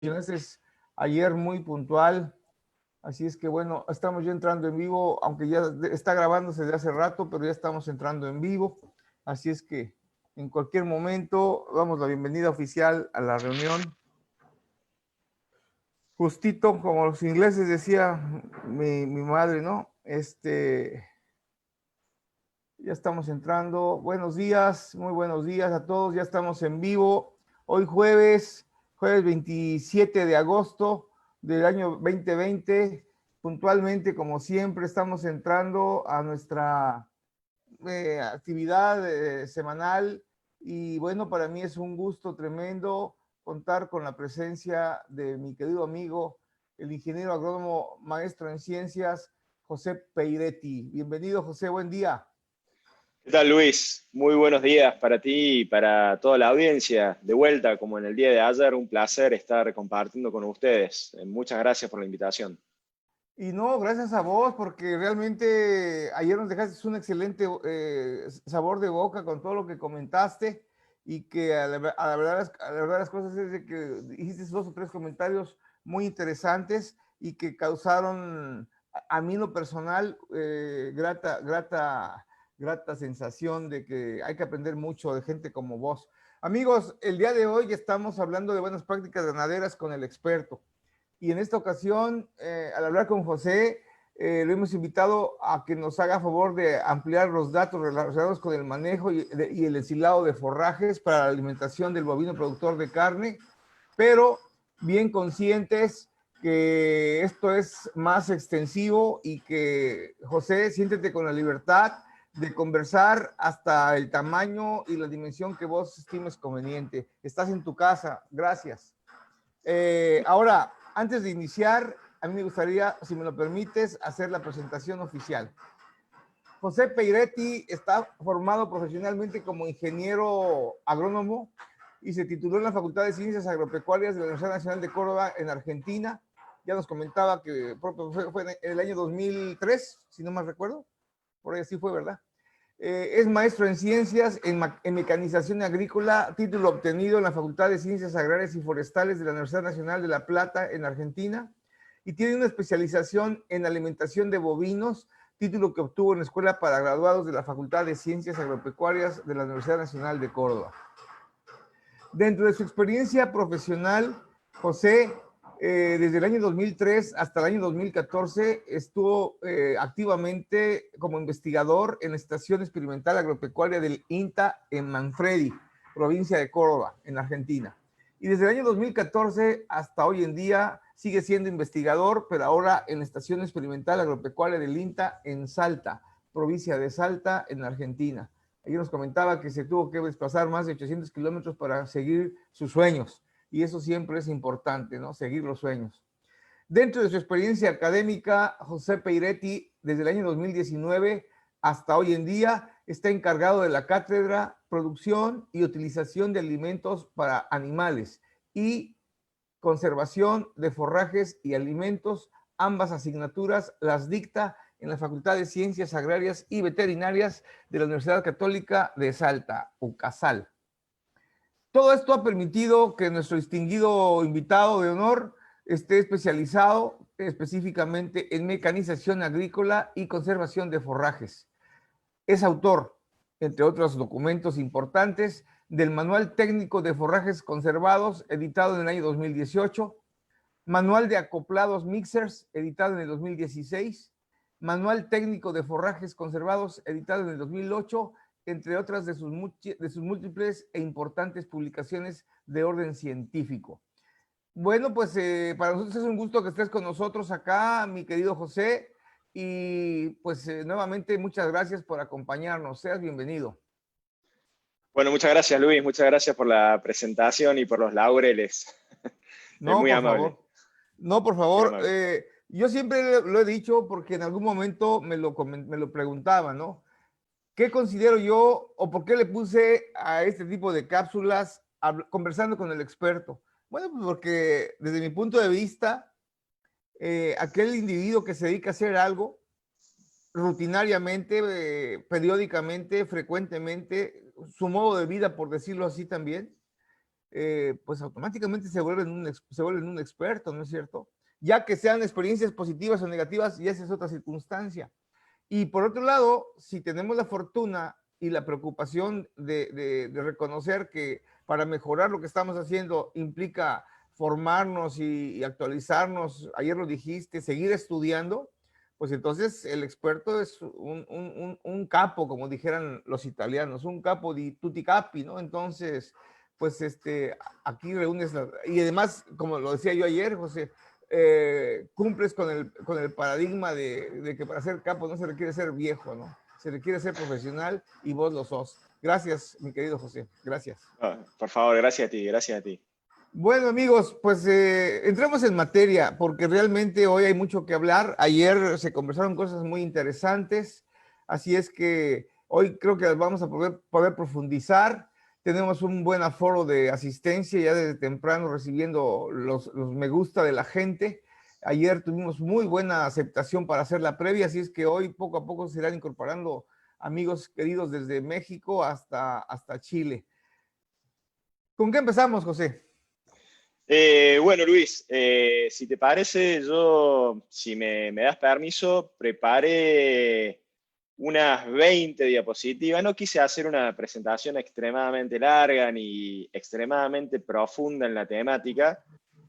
Es ayer muy puntual, así es que bueno, estamos ya entrando en vivo, aunque ya está grabándose desde hace rato, pero ya estamos entrando en vivo, así es que en cualquier momento damos la bienvenida oficial a la reunión. Justito, como los ingleses decía mi madre, ¿no? Ya estamos entrando. Buenos días, muy buenos días a todos, ya estamos en vivo. Hoy jueves 27 de agosto del año 2020, puntualmente, como siempre, estamos entrando a nuestra actividad semanal y bueno, para mí es un gusto tremendo contar con la presencia de mi querido amigo, el ingeniero agrónomo, maestro en ciencias, José Peiretti. Bienvenido, José, buen día. ¿Qué tal, Luis? Muy buenos días para ti y para toda la audiencia. De vuelta, como en el día de ayer, un placer estar compartiendo con ustedes. Muchas gracias por la invitación. Y no, gracias a vos, porque realmente ayer nos dejaste un excelente sabor de boca con todo lo que comentaste y que a la verdad las cosas es de que dijiste dos o tres comentarios muy interesantes y que causaron a mí en lo personal grata sensación de que hay que aprender mucho de gente como vos. Amigos, el día de hoy estamos hablando de buenas prácticas ganaderas con el experto. Y en esta ocasión, al hablar con José, lo hemos invitado a que nos haga favor de ampliar los datos relacionados con el manejo y el ensilado de forrajes para la alimentación del bovino productor de carne, pero bien conscientes que esto es más extensivo y que, José, siéntete con la libertad de conversar hasta el tamaño y la dimensión que vos estimes conveniente. Estás en tu casa. Gracias. Ahora, antes de iniciar, a mí me gustaría, si me lo permites, hacer la presentación oficial. José Peiretti está formado profesionalmente como ingeniero agrónomo y se tituló en la Facultad de Ciencias Agropecuarias de la Universidad Nacional de Córdoba en Argentina. Ya nos comentaba que fue en el año 2003, si no mal recuerdo. Por ahí así fue, ¿verdad? Es maestro en ciencias en mecanización agrícola, título obtenido en la Facultad de Ciencias Agrarias y Forestales de la Universidad Nacional de La Plata en Argentina y tiene una especialización en alimentación de bovinos, título que obtuvo en la Escuela para Graduados de la Facultad de Ciencias Agropecuarias de la Universidad Nacional de Córdoba. Dentro de su experiencia profesional, José, desde el año 2003 hasta el año 2014, estuvo activamente como investigador en la Estación Experimental Agropecuaria del INTA en Manfredi, provincia de Córdoba, en Argentina. Y desde el año 2014 hasta hoy en día sigue siendo investigador, pero ahora en la Estación Experimental Agropecuaria del INTA en Salta, provincia de Salta, en Argentina. Ayer nos comentaba que se tuvo que desplazar más de 800 kilómetros para seguir sus sueños. Y eso siempre es importante, ¿no? Seguir los sueños. Dentro de su experiencia académica, José Peiretti, desde el año 2019 hasta hoy en día, está encargado de la cátedra Producción y Utilización de Alimentos para Animales y Conservación de Forrajes y Alimentos. Ambas asignaturas las dicta en la Facultad de Ciencias Agrarias y Veterinarias de la Universidad Católica de Salta, UCASAL. Todo esto ha permitido que nuestro distinguido invitado de honor esté especializado específicamente en mecanización agrícola y conservación de forrajes. Es autor, entre otros documentos importantes, del Manual Técnico de Forrajes Conservados, editado en el año 2018, Manual de Acoplados Mixers, editado en el 2016, Manual Técnico de Forrajes Conservados, editado en el 2008, entre otras de sus múltiples e importantes publicaciones de orden científico. Bueno, pues para nosotros es un gusto que estés con nosotros acá, mi querido José, y pues nuevamente muchas gracias por acompañarnos. Seas bienvenido. Bueno, muchas gracias, Luis. Muchas gracias por la presentación y por los laureles. Es No, muy por amable, favor. No, por muy favor. amable. Yo siempre lo he dicho porque en algún momento me lo preguntaba, ¿no? ¿Qué considero yo o por qué le puse a este tipo de cápsulas conversando con el experto? Bueno, pues porque desde mi punto de vista, aquel individuo que se dedica a hacer algo rutinariamente, periódicamente, frecuentemente, su modo de vida, por decirlo así también, pues automáticamente se vuelven un experto, ¿no es cierto? Ya que sean experiencias positivas o negativas, y esa es otra circunstancia. Y por otro lado, si tenemos la fortuna y la preocupación de reconocer que para mejorar lo que estamos haciendo implica formarnos y actualizarnos, ayer lo dijiste, seguir estudiando, pues entonces el experto es un capo, como dijeran los italianos, un capo di tutti capi, ¿no? Entonces, pues aquí reúnes, y además, como lo decía yo ayer, José, cumples con el paradigma de que para ser capo no se requiere ser viejo, ¿no? Se requiere ser profesional y vos lo sos. Gracias, mi querido José. Gracias. Por favor, gracias a ti, gracias a ti. Bueno, amigos, pues entremos en materia, porque realmente hoy hay mucho que hablar. Ayer se conversaron cosas muy interesantes, así es que hoy creo que las vamos a poder profundizar. Tenemos un buen aforo de asistencia ya desde temprano recibiendo los me gusta de la gente. Ayer tuvimos muy buena aceptación para hacer la previa, así es que hoy poco a poco se irán incorporando amigos queridos desde México hasta Chile. ¿Con qué empezamos, José? Bueno, Luis, si te parece, yo, si me das permiso, preparé unas 20 diapositivas. No quise hacer una presentación extremadamente larga ni extremadamente profunda en la temática,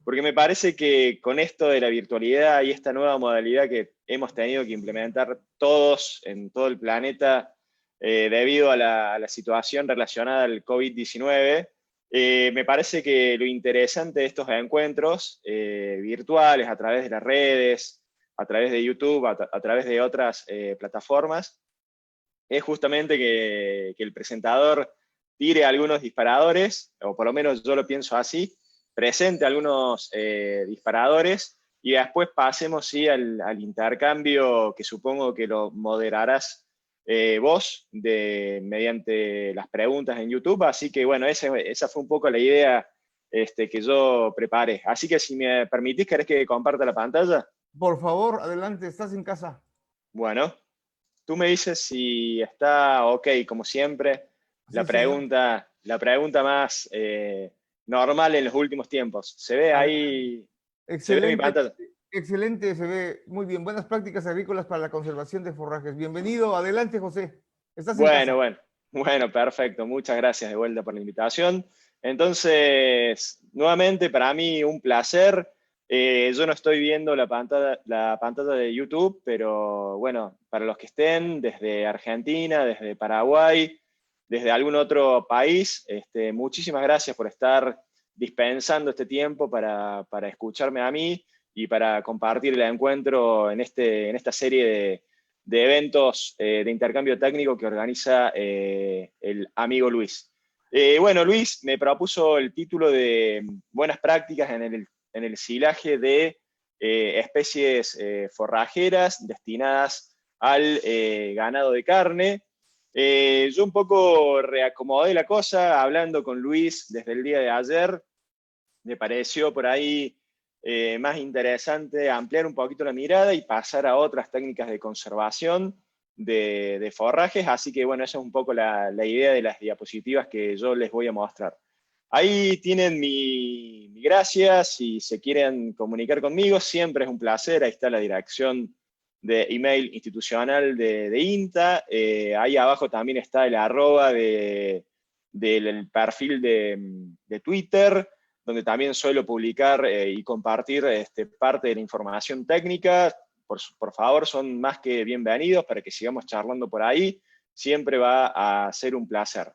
porque me parece que con esto de la virtualidad y esta nueva modalidad que hemos tenido que implementar todos en todo el planeta debido a la situación relacionada al COVID-19, me parece que lo interesante de estos encuentros virtuales a través de las redes, a través de YouTube, a través de otras plataformas, es justamente que el presentador tire algunos disparadores, o por lo menos yo lo pienso así, presente algunos disparadores y después pasemos sí, al intercambio que supongo que lo moderarás vos mediante las preguntas en YouTube. Así que bueno, esa fue un poco la idea que yo preparé. Así que si me permitís, ¿querés que comparta la pantalla? Por favor, adelante, estás en casa. Bueno, tú me dices si está ok, como siempre, Sí, señor. la pregunta más normal en los últimos tiempos. ¿Se ve Adelante. ahí? ¿Se ve mi Excelente, pantalla? excelente, se ve muy bien. Buenas prácticas agrícolas para la conservación de forrajes. Bienvenido, adelante, José. Estás en Bueno, casa. bueno, bueno, perfecto. Muchas gracias de vuelta por la invitación. Entonces, nuevamente, para mí un placer. Yo no estoy viendo la pantalla de YouTube, pero bueno, para los que estén desde Argentina, desde Paraguay, desde algún otro país, muchísimas gracias por estar dispensando este tiempo para escucharme a mí y para compartir el encuentro en esta serie de eventos de intercambio técnico que organiza el amigo Luis. Bueno, Luis me propuso el título de Buenas prácticas en el silaje de especies forrajeras destinadas al ganado de carne. Yo un poco reacomodé la cosa hablando con Luis desde el día de ayer. Me pareció por ahí más interesante ampliar un poquito la mirada y pasar a otras técnicas de conservación de forrajes, así que bueno, esa es un poco la idea de las diapositivas que yo les voy a mostrar. Ahí tienen mi gracias, si se quieren comunicar conmigo, siempre es un placer, ahí está la dirección de email institucional de INTA, ahí abajo también está el arroba del perfil de Twitter, donde también suelo publicar y compartir parte de la información técnica. Por favor, son más que bienvenidos para que sigamos charlando por ahí. Siempre va a ser un placer.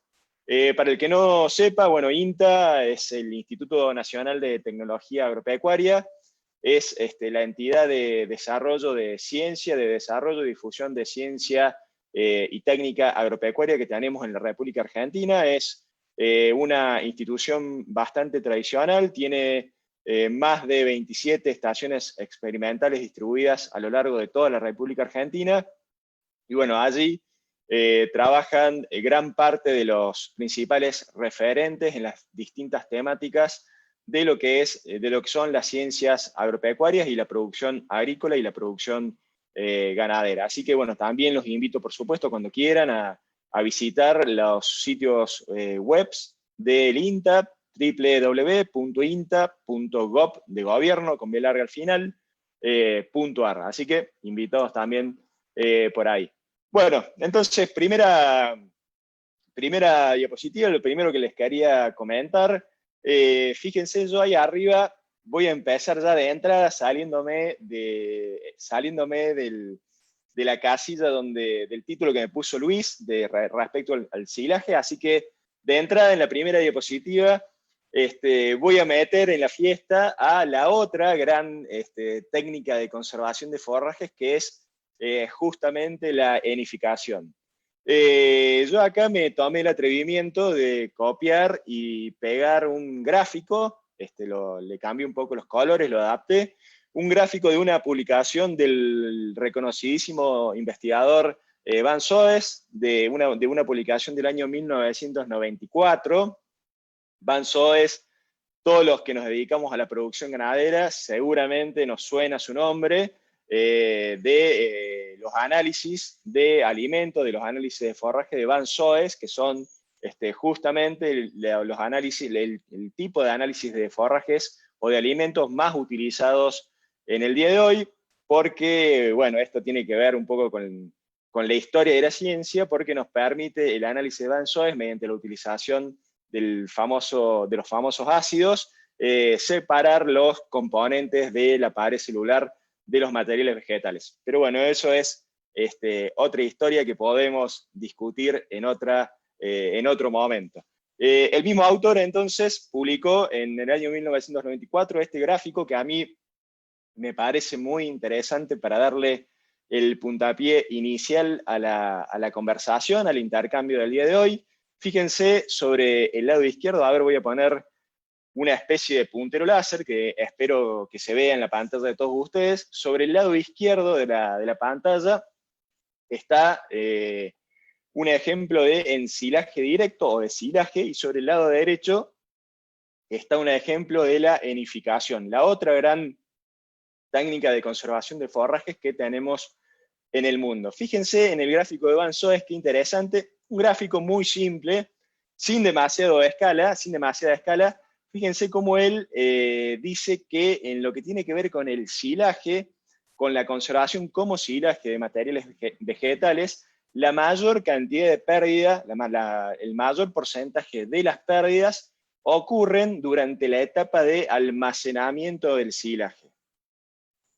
Para el que no sepa, bueno, INTA es el Instituto Nacional de Tecnología Agropecuaria, es la entidad de desarrollo de ciencia, de desarrollo y difusión de ciencia y técnica agropecuaria que tenemos en la República Argentina. Es una institución bastante tradicional, tiene más de 27 estaciones experimentales distribuidas a lo largo de toda la República Argentina, y bueno, allí trabajan gran parte de los principales referentes en las distintas temáticas de lo que son las ciencias agropecuarias y la producción agrícola y la producción ganadera. Así que bueno, también los invito, por supuesto, cuando quieran a visitar los sitios web del INTA, www.inta.gov de gobierno, con B larga al final, .ar. Así que invitados también por ahí. Bueno, entonces, primera diapositiva, lo primero que les quería comentar, fíjense, yo ahí arriba voy a empezar ya de entrada saliéndome de la casilla del título que me puso Luis respecto al silaje, así que de entrada en la primera diapositiva voy a meter en la fiesta a la otra gran técnica de conservación de forrajes, que es justamente la enificación. Yo acá me tomé el atrevimiento de copiar y pegar un gráfico, le cambié un poco los colores, lo adapté, un gráfico de una publicación del reconocidísimo investigador Van Soes, de una publicación del año 1994. Van Soes, todos los que nos dedicamos a la producción ganadera, seguramente nos suena su nombre, de los análisis de alimentos, de los análisis de forraje de Van Soes, que son justamente los análisis, el tipo de análisis de forrajes o de alimentos más utilizados en el día de hoy, porque, bueno, esto tiene que ver un poco con la historia de la ciencia, porque nos permite el análisis de Van Soes mediante la utilización de los famosos ácidos, separar los componentes de la pared celular de los materiales vegetales. Pero bueno, eso es otra historia que podemos discutir en otro momento. El mismo autor entonces publicó en el año 1994 este gráfico que a mí me parece muy interesante para darle el puntapié inicial a la conversación, al intercambio del día de hoy. Fíjense sobre el lado izquierdo, a ver, voy a poner una especie de puntero láser que espero que se vea en la pantalla de todos ustedes. Sobre el lado izquierdo de la pantalla está un ejemplo de ensilaje directo o de silaje, y sobre el lado derecho está un ejemplo de la enificación, la otra gran técnica de conservación de forrajes que tenemos en el mundo. Fíjense en el gráfico de Van Soes, qué interesante, un gráfico muy simple, sin demasiada escala. Fíjense cómo él dice que en lo que tiene que ver con el silaje, con la conservación como silaje de materiales vegetales, la mayor cantidad de pérdidas, el mayor porcentaje de las pérdidas ocurren durante la etapa de almacenamiento del silaje.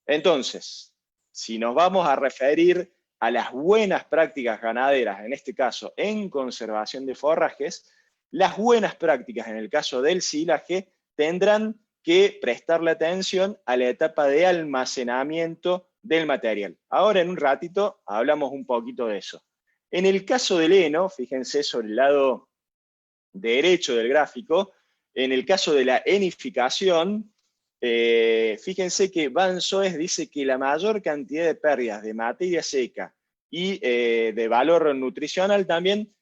Entonces, si nos vamos a referir a las buenas prácticas ganaderas, en este caso en conservación de forrajes, las buenas prácticas en el caso del silaje tendrán que prestarle atención a la etapa de almacenamiento del material. Ahora en un ratito hablamos un poquito de eso. En el caso del heno, fíjense sobre el lado derecho del gráfico, en el caso de la enificación, fíjense que Van Soes dice que la mayor cantidad de pérdidas de materia seca y de valor nutricional también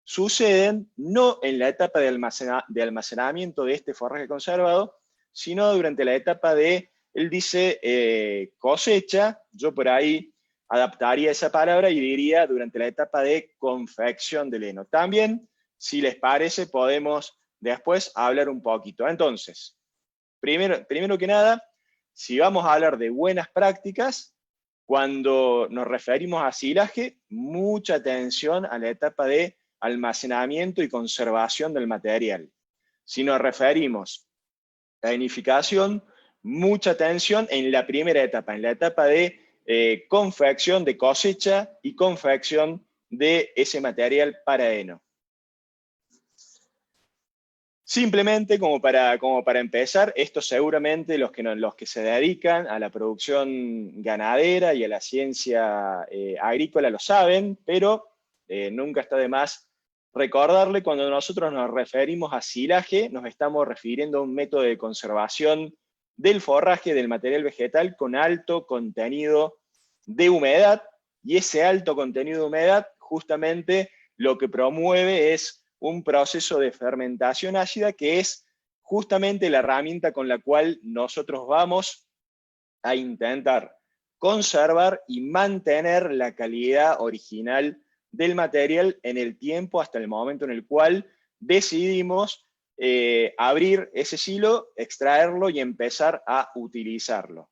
suceden no en la etapa de almacenamiento de este forraje conservado, sino durante la etapa de, él dice, cosecha. Yo por ahí adaptaría esa palabra y diría durante la etapa de confección del heno. También, si les parece, podemos después hablar un poquito. Entonces, primero que nada, si vamos a hablar de buenas prácticas, cuando nos referimos a silaje, mucha atención a la etapa de almacenamiento y conservación del material. Si nos referimos a enificación, mucha atención en la primera etapa, en la etapa de confección, de cosecha y confección de ese material para heno. Simplemente como para empezar, esto seguramente los que se dedican a la producción ganadera y a la ciencia agrícola lo saben, pero nunca está de más recordarle. Cuando nosotros nos referimos a silaje, nos estamos refiriendo a un método de conservación del forraje, del material vegetal, con alto contenido de humedad, y ese alto contenido de humedad justamente lo que promueve es un proceso de fermentación ácida, que es justamente la herramienta con la cual nosotros vamos a intentar conservar y mantener la calidad original del material en el tiempo hasta el momento en el cual decidimos abrir ese silo, extraerlo y empezar a utilizarlo.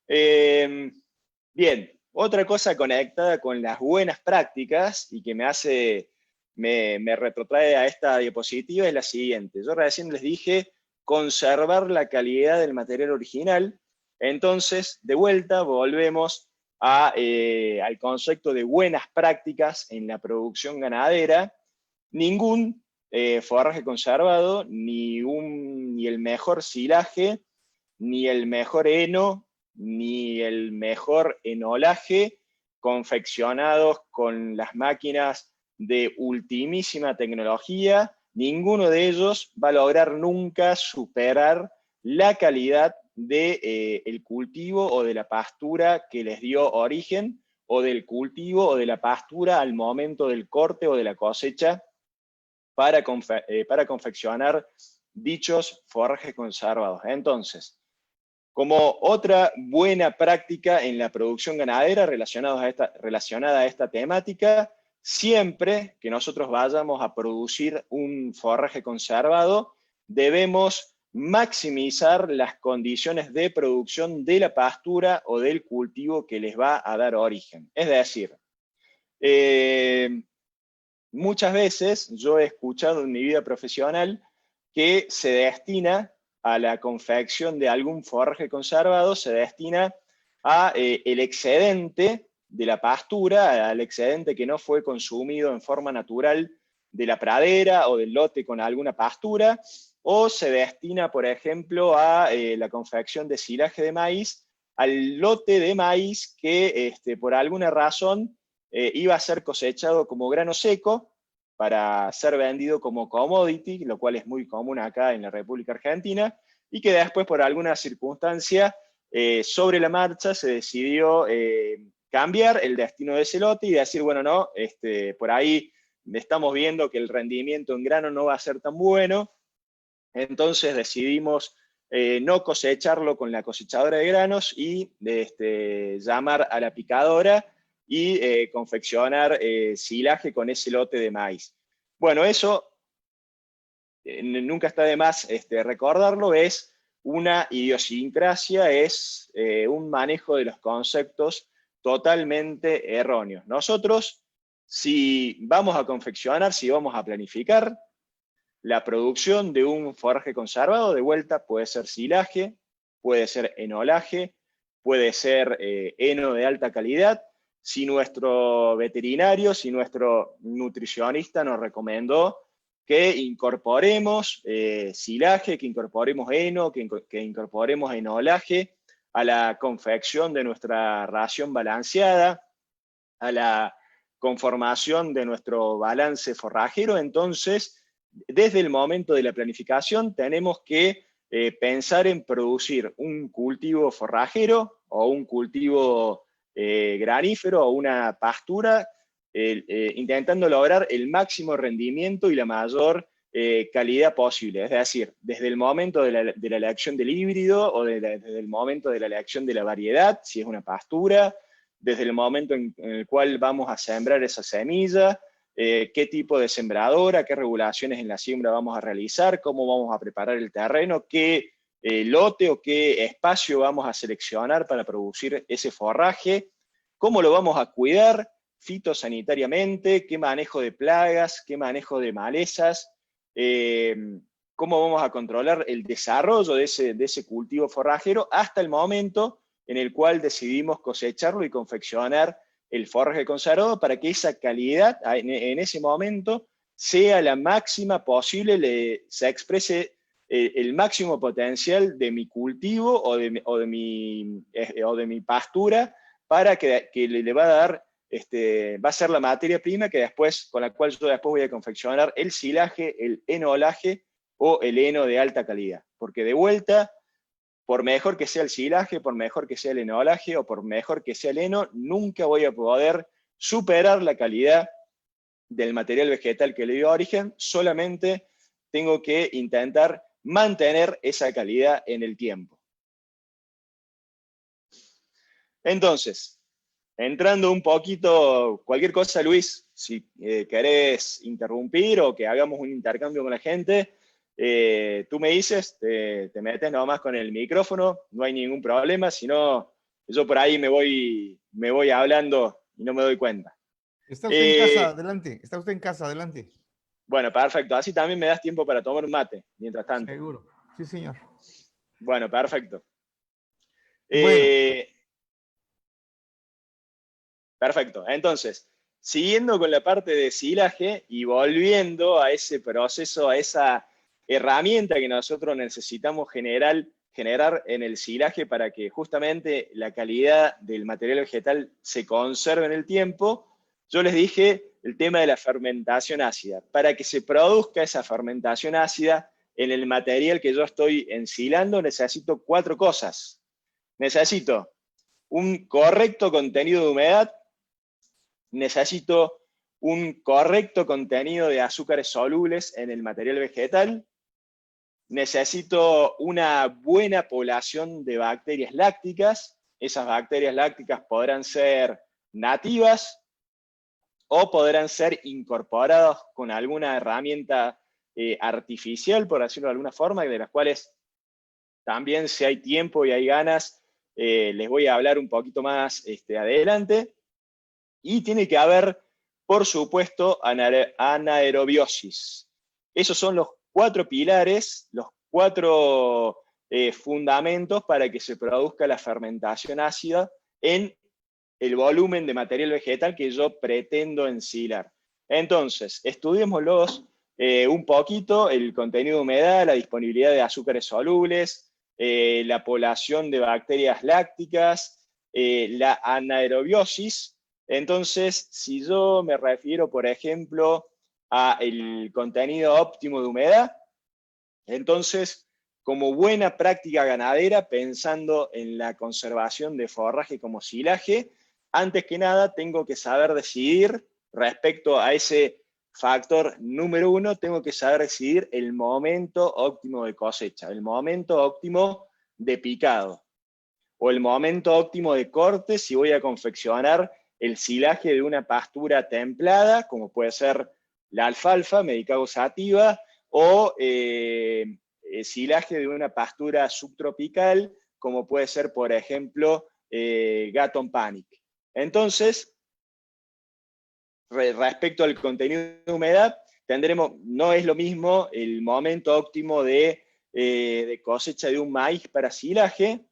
Bien, otra cosa conectada con las buenas prácticas y que me retrotrae a esta diapositiva es la siguiente. Yo recién les dije conservar la calidad del material original. Entonces, de vuelta, volvemos al concepto de buenas prácticas en la producción ganadera. Ningún forraje conservado, ni el mejor silaje, ni el mejor heno, ni el mejor enolaje confeccionados con las máquinas de ultimísima tecnología, ninguno de ellos va a lograr nunca superar la calidad del cultivo o de la pastura que les dio origen, o del cultivo o de la pastura al momento del corte o de la cosecha para confeccionar dichos forrajes conservados. Entonces, como otra buena práctica en la producción ganadera relacionada a esta temática, siempre que nosotros vayamos a producir un forraje conservado, debemos maximizar las condiciones de producción de la pastura o del cultivo que les va a dar origen. Es decir, muchas veces yo he escuchado en mi vida profesional que se destina a la confección de algún forraje conservado, se destina a el excedente de la pastura, al excedente que no fue consumido en forma natural de la pradera o del lote con alguna pastura, o se destina, por ejemplo, a la confección de silaje de maíz, al lote de maíz que por alguna razón iba a ser cosechado como grano seco para ser vendido como commodity, lo cual es muy común acá en la República Argentina, y que después por alguna circunstancia sobre la marcha se decidió cambiar el destino de ese lote y decir, bueno, no, por ahí estamos viendo que el rendimiento en grano no va a ser tan bueno, entonces decidimos no cosecharlo con la cosechadora de granos y llamar a la picadora y confeccionar silaje con ese lote de maíz. Bueno, eso nunca está de más recordarlo, es una idiosincrasia, es un manejo de los conceptos totalmente erróneos. Nosotros, si vamos a confeccionar, si vamos a planificar la producción de un forraje conservado, de vuelta puede ser silaje, puede ser enolaje, puede ser heno de alta calidad. Si nuestro veterinario, si nuestro nutricionista nos recomendó que incorporemos silaje, que incorporemos heno, que incorporemos enolaje a la confección de nuestra ración balanceada, a la conformación de nuestro balance forrajero, entonces desde el momento de la planificación tenemos que pensar en producir un cultivo forrajero o un cultivo granífero o una pastura, intentando lograr el máximo rendimiento y la mayor calidad posible. Es decir, desde el momento de la elección del híbrido o desde el momento de la elección de la variedad, si es una pastura, desde el momento en el cual vamos a sembrar esa semilla, qué tipo de sembradora, qué regulaciones en la siembra vamos a realizar, cómo vamos a preparar el terreno, qué lote o qué espacio vamos a seleccionar para producir ese forraje, cómo lo vamos a cuidar fitosanitariamente, qué manejo de plagas, qué manejo de malezas, cómo vamos a controlar el desarrollo de ese cultivo forrajero hasta el momento en el cual decidimos cosecharlo y confeccionar el forraje conservado para que esa calidad en ese momento sea la máxima posible, se exprese el máximo potencial de mi cultivo o de mi pastura, para que le va a dar, va a ser la materia prima que después, con la cual yo después voy a confeccionar el silaje, el enolaje o el heno de alta calidad. Porque de vuelta, por mejor que sea el silaje, por mejor que sea el enolaje o por mejor que sea el heno, nunca voy a poder superar la calidad del material vegetal que le dio origen, solamente tengo que intentar mantener esa calidad en el tiempo. Entonces, entrando un poquito, cualquier cosa, Luis, si querés interrumpir o que hagamos un intercambio con la gente, tú me dices, te metes nomás con el micrófono, no hay ningún problema, si no, yo por ahí me voy hablando y no me doy cuenta. Está usted en casa, adelante. Está usted en casa, adelante. Bueno, perfecto. Así también me das tiempo para tomar un mate, mientras tanto. Seguro. Sí, señor. Bueno, perfecto. Bueno. Perfecto. Entonces, siguiendo con la parte de silaje y volviendo a ese proceso, a esa herramienta que nosotros necesitamos generar en el silaje para que justamente la calidad del material vegetal se conserve en el tiempo, yo les dije el tema de la fermentación ácida. Para que se produzca esa fermentación ácida en el material que yo estoy ensilando, necesito 4 cosas. Necesito un correcto contenido de humedad, necesito un correcto contenido de azúcares solubles en el material vegetal, necesito una buena población de bacterias lácticas. Esas bacterias lácticas podrán ser nativas o podrán ser incorporadas con alguna herramienta artificial, por decirlo de alguna forma, de las cuales también, si hay tiempo y hay ganas, les voy a hablar un poquito más adelante. Y tiene que haber, por supuesto, anaerobiosis. Esos son los 4 pilares, los 4 fundamentos para que se produzca la fermentación ácida en el volumen de material vegetal que yo pretendo ensilar. Entonces, estudiémoslos un poquito: el contenido de humedad, la disponibilidad de azúcares solubles, la población de bacterias lácticas, la anaerobiosis. Entonces, si yo me refiero, por ejemplo, al contenido óptimo de humedad, entonces, como buena práctica ganadera, pensando en la conservación de forraje como silaje, antes que nada tengo que saber decidir respecto a ese factor número 1, tengo que saber decidir el momento óptimo de cosecha, el momento óptimo de picado, o el momento óptimo de corte si voy a confeccionar el silaje de una pastura templada, como puede ser la alfalfa, Medicago sativa, o silaje de una pastura subtropical, como puede ser, por ejemplo, Gatton Panic. Entonces, respecto al contenido de humedad, no es lo mismo el momento óptimo de cosecha de un maíz para silaje.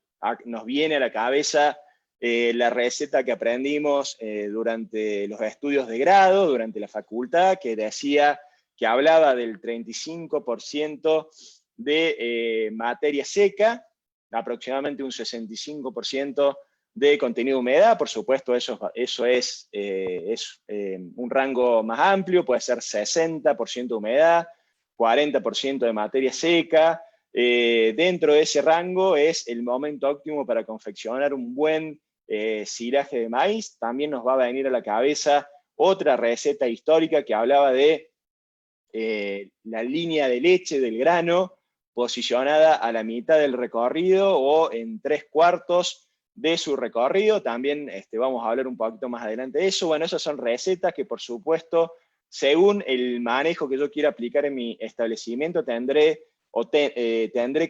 Nos viene a la cabeza la receta que aprendimos durante los estudios de grado, durante la facultad, que hablaba del 35% de materia seca, aproximadamente un 65% de contenido de humedad. Por supuesto, eso es un rango más amplio, puede ser 60% de humedad, 40% de materia seca. Dentro de ese rango es el momento óptimo para confeccionar un buen silaje de maíz. También nos va a venir a la cabeza otra receta histórica que hablaba de la línea de leche del grano posicionada a la mitad del recorrido o en 3/4 de su recorrido. También vamos a hablar un poquito más adelante de eso. Bueno, esas son recetas que, por supuesto, según el manejo que yo quiera aplicar en mi establecimiento, tendré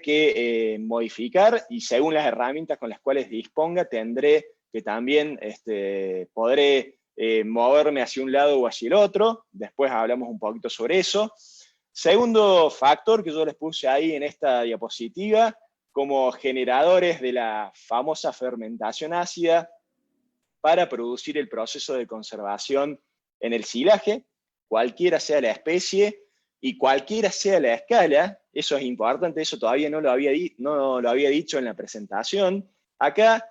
que modificar, y según las herramientas con las cuales disponga, tendré que también podré moverme hacia un lado o hacia el otro. Después hablamos un poquito sobre eso. Segundo factor que yo les puse ahí en esta diapositiva, como generadores de la famosa fermentación ácida para producir el proceso de conservación en el silaje, cualquiera sea la especie y cualquiera sea la escala. Eso es importante, eso todavía no lo había dicho en la presentación. Acá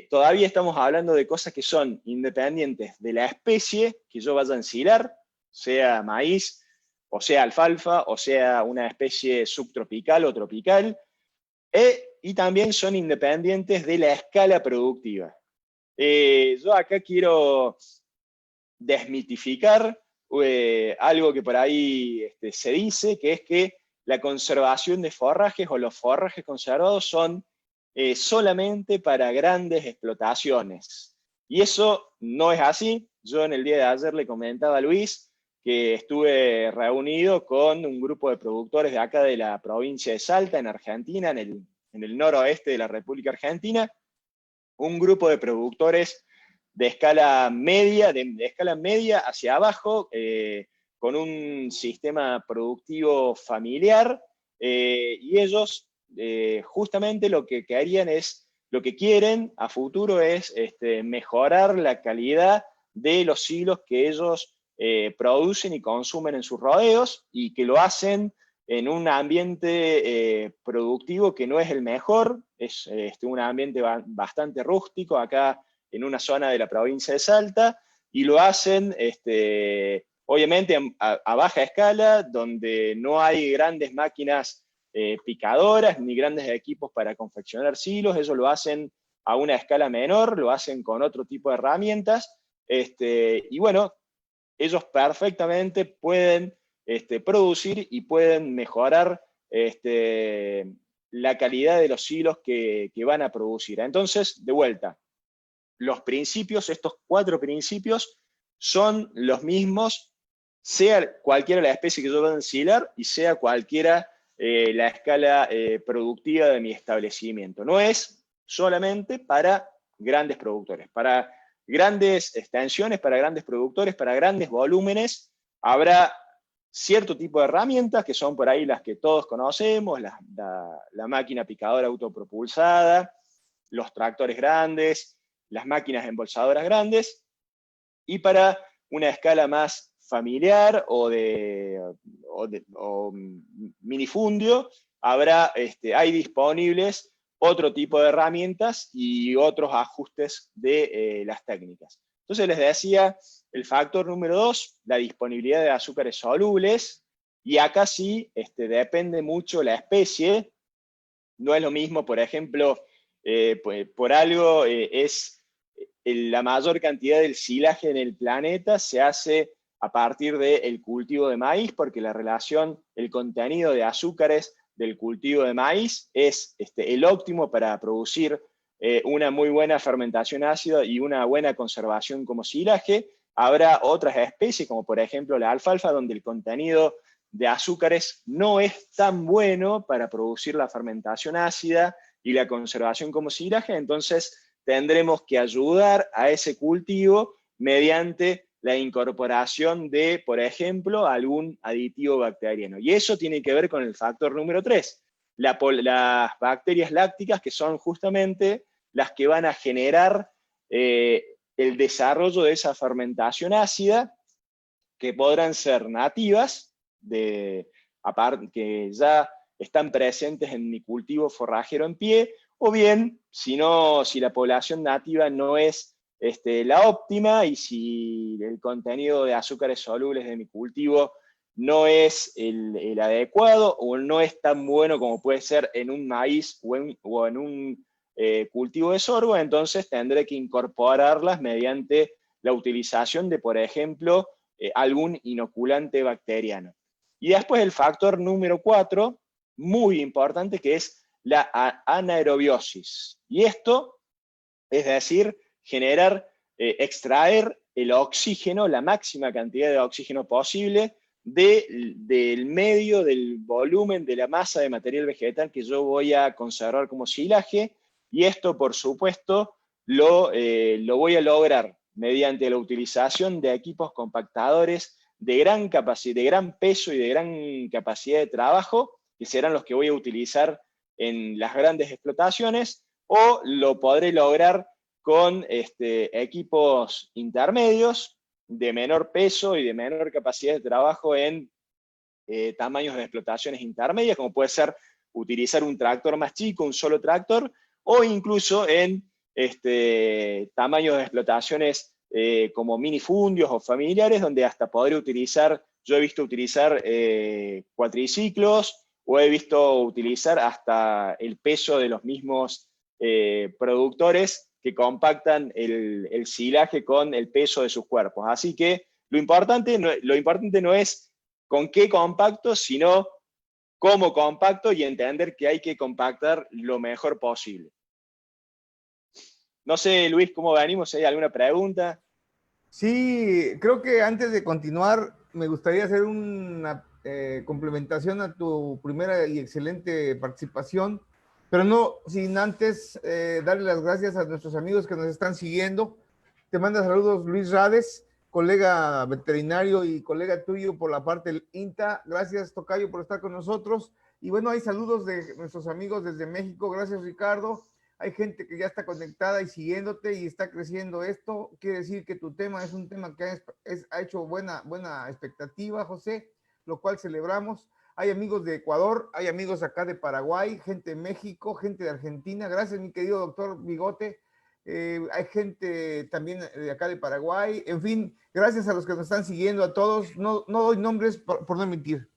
todavía estamos hablando de cosas que son independientes de la especie que yo vaya a ensilar, sea maíz, o sea alfalfa, o sea una especie subtropical o tropical, y también son independientes de la escala productiva. Yo acá quiero desmitificar algo que por ahí se dice, que es que la conservación de forrajes o los forrajes conservados son solamente para grandes explotaciones. Y eso no es así. Yo en el día de ayer le comentaba a Luis que estuve reunido con un grupo de productores de acá de la provincia de Salta, en Argentina, en el noroeste de la República Argentina, un grupo de productores de escala media, de escala media hacia abajo, con un sistema productivo familiar, y ellos justamente lo que querían es, lo que quieren a futuro es mejorar la calidad de los silos que ellos producen y consumen en sus rodeos, y que lo hacen en un ambiente productivo que no es el mejor, es un ambiente bastante rústico acá en una zona de la provincia de Salta, y lo hacen obviamente a baja escala, donde no hay grandes máquinas picadoras ni grandes equipos para confeccionar silos. Ellos lo hacen a una escala menor, lo hacen con otro tipo de herramientas, y bueno, ellos perfectamente pueden producir y pueden mejorar la calidad de los silos que van a producir. Entonces, de vuelta, los principios, estos 4 principios, son los mismos, sea cualquiera la especie que yo voy a ensilar y sea cualquiera la escala productiva de mi establecimiento. No es solamente para grandes productores, para grandes extensiones, para grandes productores, para grandes volúmenes, habrá cierto tipo de herramientas que son por ahí las que todos conocemos, la máquina picadora autopropulsada, los tractores grandes, las máquinas embolsadoras grandes, y para una escala más familiar o minifundio, hay disponibles otro tipo de herramientas y otros ajustes de las técnicas. Entonces les decía, el factor número 2, la disponibilidad de azúcares solubles, y acá sí depende mucho la especie. No es lo mismo, por ejemplo, pues, por algo la mayor cantidad del silaje en el planeta se hace a partir del cultivo de maíz, porque la relación, el contenido de azúcares del cultivo de maíz es el óptimo para producir una muy buena fermentación ácida y una buena conservación como silaje. Habrá otras especies, como por ejemplo la alfalfa, donde el contenido de azúcares no es tan bueno para producir la fermentación ácida y la conservación como silaje. Entonces tendremos que ayudar a ese cultivo mediante la incorporación de, por ejemplo, algún aditivo bacteriano. Y eso tiene que ver con el factor número 3, las bacterias lácticas, que son justamente las que van a generar el desarrollo de esa fermentación ácida, que podrán ser nativas, que ya están presentes en mi cultivo forrajero en pie, o bien, si la población nativa no es la óptima, y si el contenido de azúcares solubles de mi cultivo no es el adecuado, o no es tan bueno como puede ser en un maíz o en un cultivo de sorgo, entonces tendré que incorporarlas mediante la utilización de, por ejemplo, algún inoculante bacteriano. Y después el factor número 4, muy importante, que es la anaerobiosis. Y esto, es decir, extraer el oxígeno, la máxima cantidad de oxígeno posible del medio, del volumen, de la masa de material vegetal que yo voy a conservar como silaje. Y esto, por supuesto, lo voy a lograr mediante la utilización de equipos compactadores de gran capacidad, de gran peso y de gran capacidad de trabajo, que serán los que voy a utilizar en las grandes explotaciones, o lo podré lograr con equipos intermedios de menor peso y de menor capacidad de trabajo en tamaños de explotaciones intermedias, como puede ser utilizar un tractor más chico, un solo tractor, o incluso en tamaños de explotaciones como minifundios o familiares, donde hasta podré utilizar, yo he visto utilizar cuatriciclos, o he visto utilizar hasta el peso de los mismos productores que compactan el silaje con el peso de sus cuerpos. Así que lo importante no es con qué compacto, sino cómo compacto, y entender que hay que compactar lo mejor posible. No sé, Luis, ¿cómo venimos? ¿Hay alguna pregunta? Sí, creo que antes de continuar, me gustaría hacer una complementación a tu primera y excelente participación, pero no sin antes darle las gracias a nuestros amigos que nos están siguiendo. Te manda saludos Luis Rades, colega veterinario y colega tuyo por la parte del INTA. Gracias, Tocayo, por estar con nosotros. Y bueno, hay saludos de nuestros amigos desde México. Gracias, Ricardo. Hay gente que ya está conectada y siguiéndote y está creciendo esto. Quiere decir que tu tema es un tema que ha hecho buena expectativa, José, lo cual celebramos. Hay amigos de Ecuador, hay amigos acá de Paraguay, gente de México, gente de Argentina. Gracias, mi querido doctor Bigote. Hay gente también de acá de Paraguay. En fin, gracias a los que nos están siguiendo, a todos. No doy nombres por no mentir.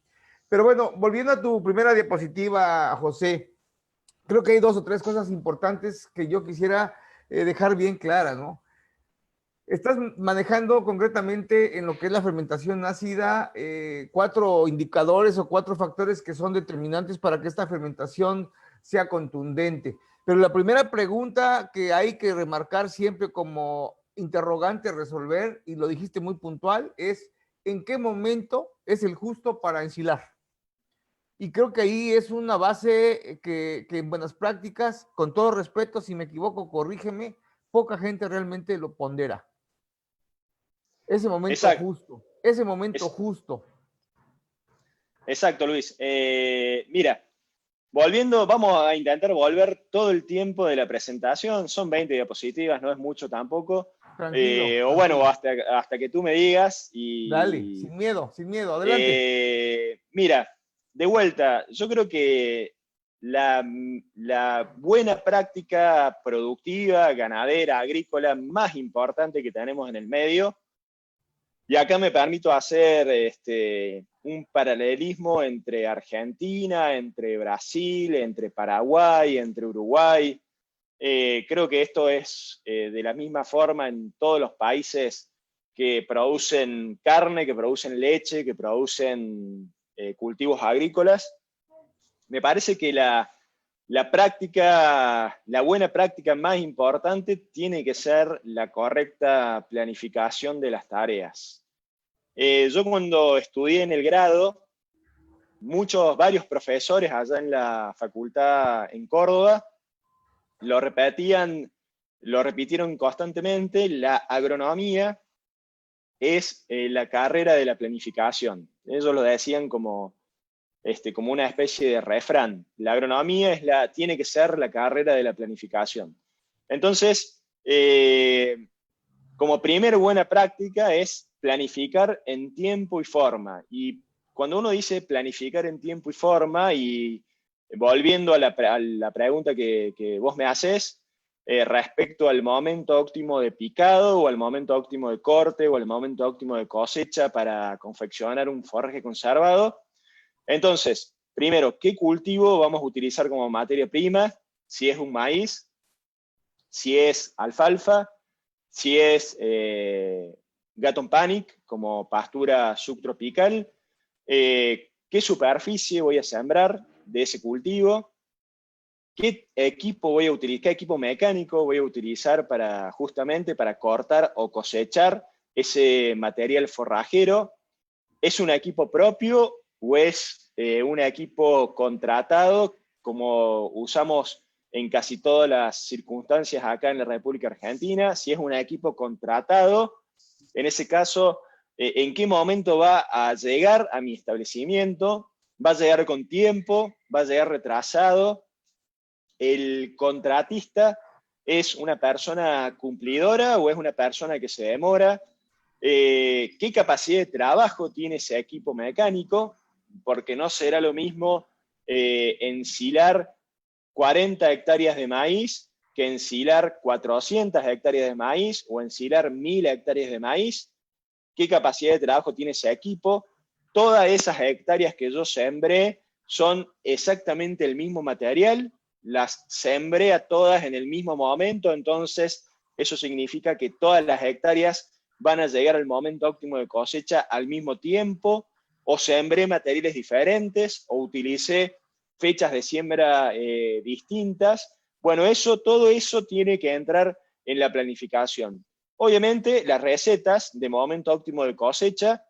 Pero bueno, volviendo a tu primera diapositiva, José, creo que hay dos o tres cosas importantes que yo quisiera dejar bien claras, ¿no? Estás manejando concretamente en lo que es la fermentación ácida, cuatro indicadores o cuatro factores que son determinantes para que esta fermentación sea contundente. Pero la primera pregunta que hay que remarcar siempre como interrogante a resolver, y lo dijiste muy puntual, es ¿en qué momento es el justo para ensilar? Y creo que ahí es una base que en buenas prácticas, con todo respeto, si me equivoco, corrígeme, poca gente realmente lo pondera. Ese momento Exacto, justo, ese momento es, justo. exacto, Luis. Mira, volviendo, vamos a intentar volver todo el tiempo de la presentación. Son 20 diapositivas, no es mucho tampoco. Tranquilo, O bueno, tranquilo. hasta que tú me digas. Dale, Y sin miedo, adelante. mira, de vuelta, yo creo que la buena práctica productiva, ganadera, agrícola más importante que tenemos en el medio, y acá me permito hacer un paralelismo entre Argentina, entre Brasil, entre Paraguay, entre Uruguay. Creo que esto es de la misma forma en todos los países que producen carne, que producen leche, que producen cultivos agrícolas. Me parece que la buena práctica más importante tiene que ser la correcta planificación de las tareas. Yo cuando estudié en el grado, varios profesores allá en la facultad en Córdoba lo repitieron constantemente: la agronomía es la carrera de la planificación. Ellos lo decían como una especie de refrán. La agronomía tiene que ser la carrera de la planificación. Entonces, como primer buena práctica es planificar en tiempo y forma. Y cuando uno dice planificar en tiempo y forma, y volviendo a la pregunta que vos me haces, respecto al momento óptimo de picado, o al momento óptimo de corte, o al momento óptimo de cosecha para confeccionar un forraje conservado. Entonces, primero, ¿qué cultivo vamos a utilizar como materia prima? Si es un maíz, si es alfalfa, si es Gatton Panic como pastura subtropical, qué superficie voy a sembrar de ese cultivo, qué equipo voy a utilizar, qué equipo mecánico voy a utilizar justamente para cortar o cosechar ese material forrajero. ¿Es un equipo propio o es un equipo contratado, como usamos en casi todas las circunstancias acá en la República Argentina? Si es un equipo contratado, en ese caso, ¿en qué momento va a llegar a mi establecimiento? ¿Va a llegar con tiempo? ¿Va a llegar retrasado? ¿El contratista es una persona cumplidora o es una persona que se demora? ¿Qué capacidad de trabajo tiene ese equipo mecánico? Porque no será lo mismo ensilar 40 hectáreas de maíz que ensilar 400 hectáreas de maíz o ensilar 1000 hectáreas de maíz. ¿Qué capacidad de trabajo tiene ese equipo? Todas esas hectáreas que yo sembré son exactamente el mismo material, las sembré a todas en el mismo momento, entonces eso significa que todas las hectáreas van a llegar al momento óptimo de cosecha al mismo tiempo, o sembré materiales diferentes, o utilicé fechas de siembra distintas. Bueno, todo eso tiene que entrar en la planificación. Obviamente, las recetas de momento óptimo de cosecha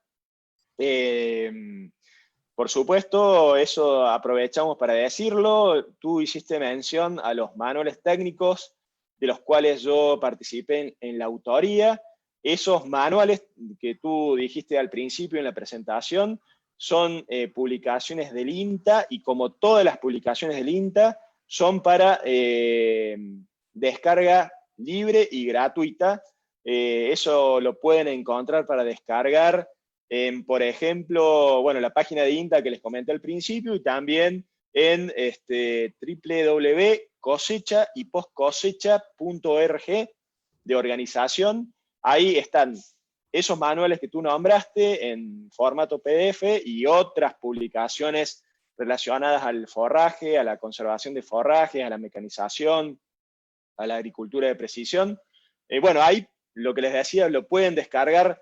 Por supuesto, eso aprovechamos para decirlo. Tú hiciste mención a los manuales técnicos de los cuales yo participé en la autoría. Esos manuales que tú dijiste al principio en la presentación son publicaciones del INTA, y como todas las publicaciones del INTA, son para descarga libre y gratuita. Eso lo pueden encontrar para descargar en, por ejemplo, bueno, la página de INTA que les comenté al principio, y también en www.cosecha-y-postcosecha.org de organización. Ahí están esos manuales que tú nombraste en formato PDF y otras publicaciones relacionadas al forraje, a la conservación de forrajes, a la mecanización, a la agricultura de precisión. Bueno, ahí lo que les decía, lo pueden descargar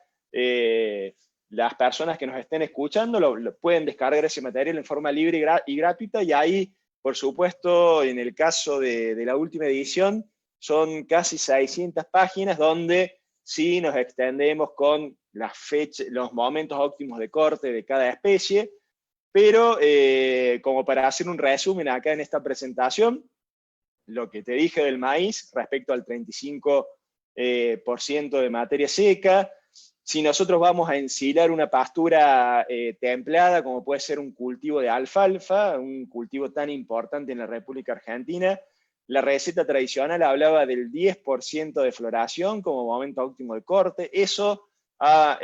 las personas que nos estén escuchando, lo pueden descargar ese material en forma libre y gratuita, y ahí, por supuesto, en el caso de la última edición, son casi 600 páginas donde sí nos extendemos con las fechas, los momentos óptimos de corte de cada especie, pero como para hacer un resumen acá en esta presentación, lo que te dije del maíz respecto al 35% de materia seca. Si nosotros vamos a ensilar una pastura templada, como puede ser un cultivo de alfalfa, un cultivo tan importante en la República Argentina, la receta tradicional hablaba del 10% de floración como momento óptimo de corte. Eso ha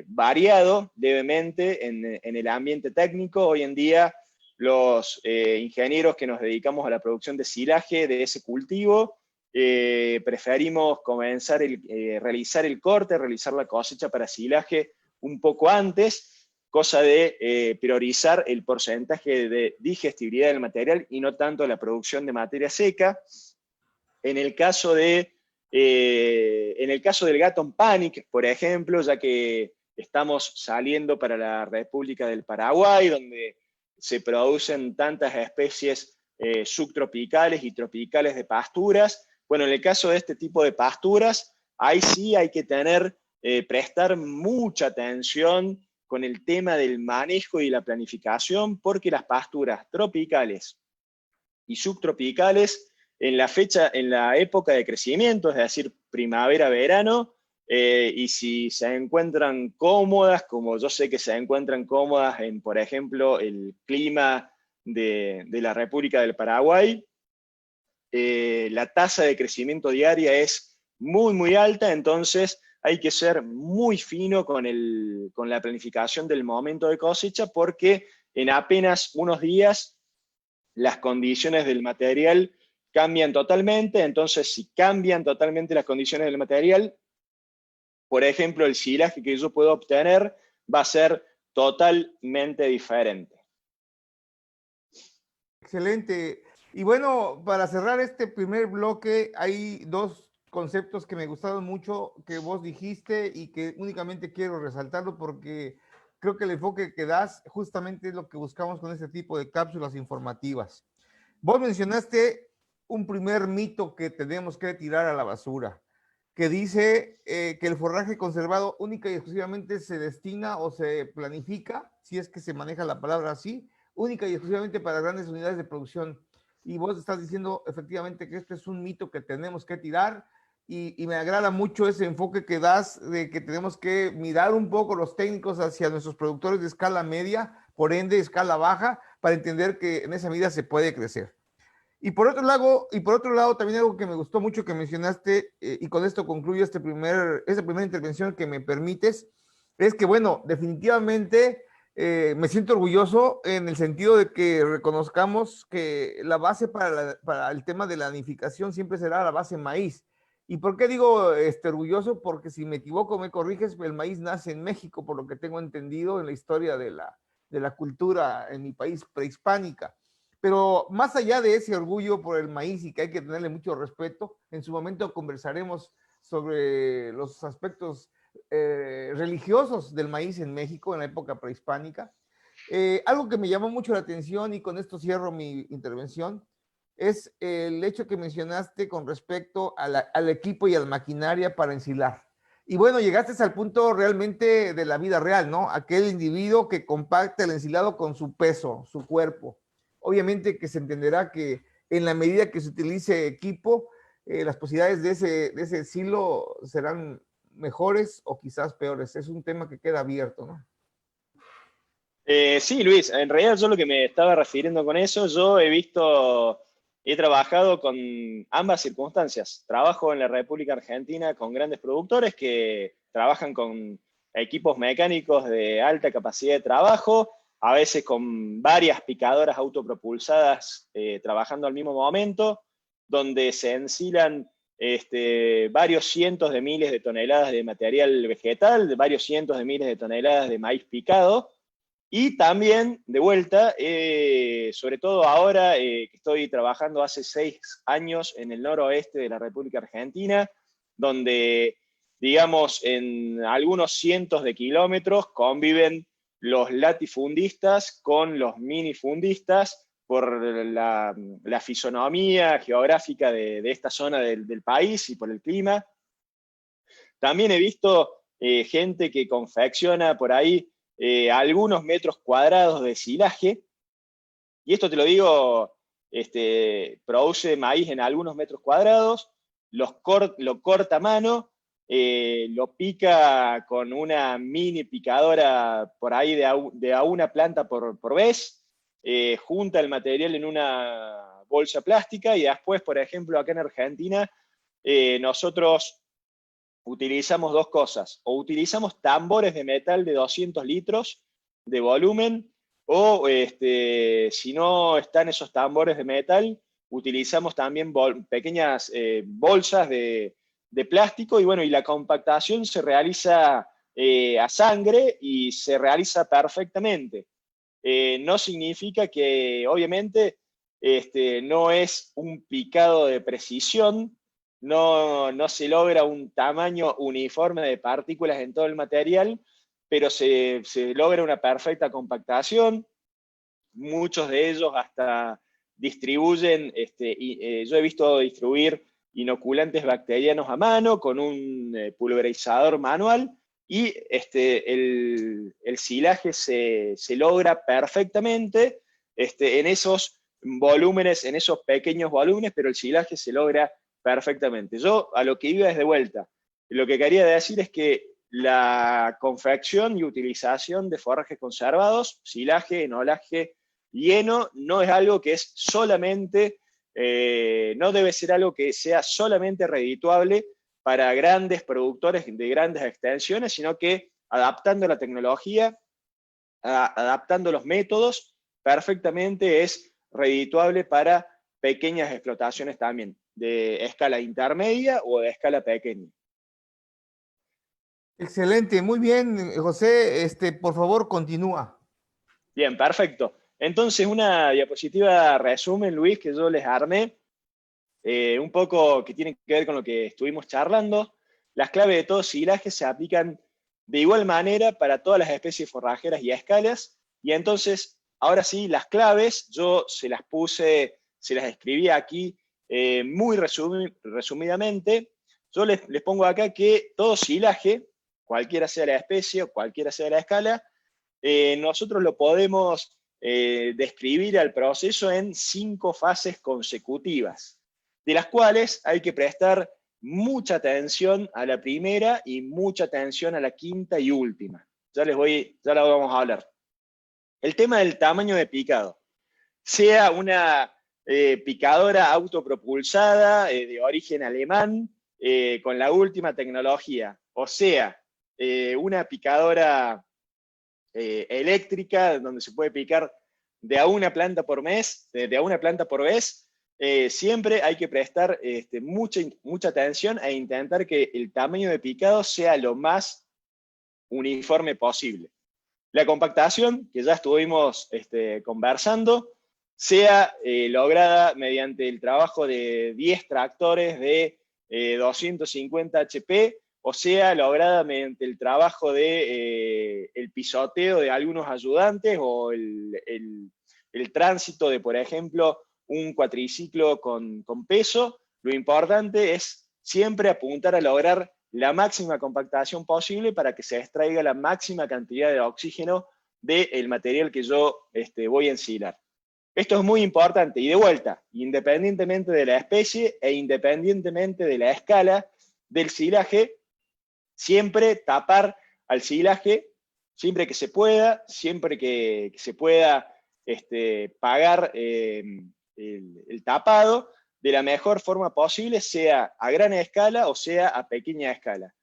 variado levemente en el ambiente técnico. Hoy en día los ingenieros que nos dedicamos a la producción de silaje de ese cultivo, preferimos realizar el corte, realizar la cosecha para silaje un poco antes, cosa de priorizar el porcentaje de digestibilidad del material y no tanto la producción de materia seca. En el caso del Gatton Panic, por ejemplo, ya que estamos saliendo para la República del Paraguay, donde se producen tantas especies subtropicales y tropicales de pasturas. Bueno, en el caso de este tipo de pasturas, ahí sí hay que prestar mucha atención con el tema del manejo y la planificación, porque las pasturas tropicales y subtropicales, en la época de crecimiento, es decir, primavera-verano, y si se encuentran cómodas, como yo sé que se encuentran cómodas en, por ejemplo, el clima de la República del Paraguay, la tasa de crecimiento diaria es muy, muy alta, entonces hay que ser muy fino con la planificación del momento de cosecha, porque en apenas unos días las condiciones del material cambian totalmente. Entonces, si cambian totalmente las condiciones del material, por ejemplo, el silaje que yo puedo obtener va a ser totalmente diferente. Excelente. Y bueno, para cerrar este primer bloque, hay dos conceptos que me gustaron mucho que vos dijiste y que únicamente quiero resaltarlo porque creo que el enfoque que das justamente es lo que buscamos con este tipo de cápsulas informativas. Vos mencionaste un primer mito que tenemos que tirar a la basura, que dice que el forraje conservado única y exclusivamente se destina o se planifica, si es que se maneja la palabra así, única y exclusivamente para grandes unidades de producción. Y vos estás diciendo efectivamente que este es un mito que tenemos que tirar, y me agrada mucho ese enfoque que das de que tenemos que mirar un poco los técnicos hacia nuestros productores de escala media, por ende escala baja, para entender que en esa medida se puede crecer. Y por otro lado, también algo que me gustó mucho que mencionaste, y con esto concluyo esta primera intervención que me permites, es que, bueno, definitivamente me siento orgulloso en el sentido de que reconozcamos que la base para el tema de la nidificación siempre será la base maíz. ¿Y por qué digo orgulloso? Porque si me equivoco, me corriges, el maíz nace en México, por lo que tengo entendido en la historia de la cultura en mi país prehispánica. Pero más allá de ese orgullo por el maíz y que hay que tenerle mucho respeto, en su momento conversaremos sobre los aspectos religiosos del maíz en México en la época prehispánica. Algo que me llamó mucho la atención, y con esto cierro mi intervención, es el hecho que mencionaste con respecto al equipo y a la maquinaria para ensilar. Y bueno, llegaste al punto realmente de la vida real, ¿no? Aquel individuo que compacta el ensilado con su peso, su cuerpo. Obviamente que se entenderá que en la medida que se utilice equipo, las posibilidades de ese silo serán mejores o quizás peores. Es un tema que queda abierto, ¿no? Sí, Luis, en realidad yo lo que me estaba refiriendo con eso, yo he trabajado con ambas circunstancias. Trabajo en la República Argentina con grandes productores que trabajan con equipos mecánicos de alta capacidad de trabajo, a veces con varias picadoras autopropulsadas trabajando al mismo momento, donde se ensilan varios cientos de miles de toneladas de material vegetal, de varios cientos de miles de toneladas de maíz picado. Y también, de vuelta, sobre todo ahora que estoy trabajando hace 6 años en el noroeste de la República Argentina, donde, digamos, en algunos cientos de kilómetros conviven los latifundistas con los minifundistas por la fisonomía geográfica de esta zona del país y por el clima. También he visto gente que confecciona por ahí algunos metros cuadrados de silaje, y esto te lo digo, produce maíz en algunos metros cuadrados, lo corta a mano, lo pica con una mini picadora por ahí de a una planta por vez, junta el material en una bolsa plástica y después, por ejemplo, acá en Argentina, nosotros utilizamos dos cosas, o utilizamos tambores de metal de 200 litros de volumen, o si no están esos tambores de metal, utilizamos también pequeñas bolsas de plástico, y bueno, y la compactación se realiza a sangre y se realiza perfectamente. No significa que, obviamente, no es un picado de precisión, no se logra un tamaño uniforme de partículas en todo el material, pero se logra una perfecta compactación. Muchos de ellos hasta distribuyen, yo he visto distribuir inoculantes bacterianos a mano con un pulverizador manual, y el silaje se logra perfectamente en esos volúmenes, en esos pequeños volúmenes, pero el silaje se logra perfectamente. Yo a lo que iba es de vuelta. Lo que quería decir es que la confección y utilización de forrajes conservados, silaje, enolaje y heno, no es algo que es solamente, no debe ser algo que sea solamente redituable para grandes productores de grandes extensiones, sino que adaptando la tecnología, adaptando los métodos, perfectamente es redituable para pequeñas explotaciones también, de escala intermedia o de escala pequeña. Excelente, muy bien, José. Por favor, continúa. Bien, perfecto. Entonces, una diapositiva resumen, Luis, que yo les armé, un poco que tiene que ver con lo que estuvimos charlando. Las claves de todo silaje se aplican de igual manera para todas las especies forrajeras y escalas, y entonces, ahora sí, las claves, yo se las escribí aquí muy resumidamente. Yo les pongo acá que todo silaje, cualquiera sea la especie o cualquiera sea la escala, nosotros lo podemos describir al proceso en 5 fases consecutivas, de las cuales hay que prestar mucha atención a la primera y mucha atención a la quinta y última. Ya la vamos a hablar. El tema del tamaño de picado. Sea una picadora autopropulsada de origen alemán con la última tecnología, o sea, una picadora eléctrica, donde se puede picar de a una planta por mes, de a una planta por vez, siempre hay que prestar mucha atención e intentar que el tamaño de picado sea lo más uniforme posible. La compactación, que ya estuvimos conversando, sea lograda mediante el trabajo de 10 tractores de 250 HP, o sea lograda mediante el trabajo de el pisoteo de algunos ayudantes o el tránsito de, por ejemplo, un cuatriciclo con peso. Lo importante es siempre apuntar a lograr la máxima compactación posible para que se extraiga la máxima cantidad de oxígeno del material que yo voy a ensilar. Esto es muy importante, y de vuelta, independientemente de la especie e independientemente de la escala del silaje, siempre tapar al silaje, siempre que se pueda, siempre que se pueda pagar el tapado de la mejor forma posible, sea a gran escala o sea a pequeña escala.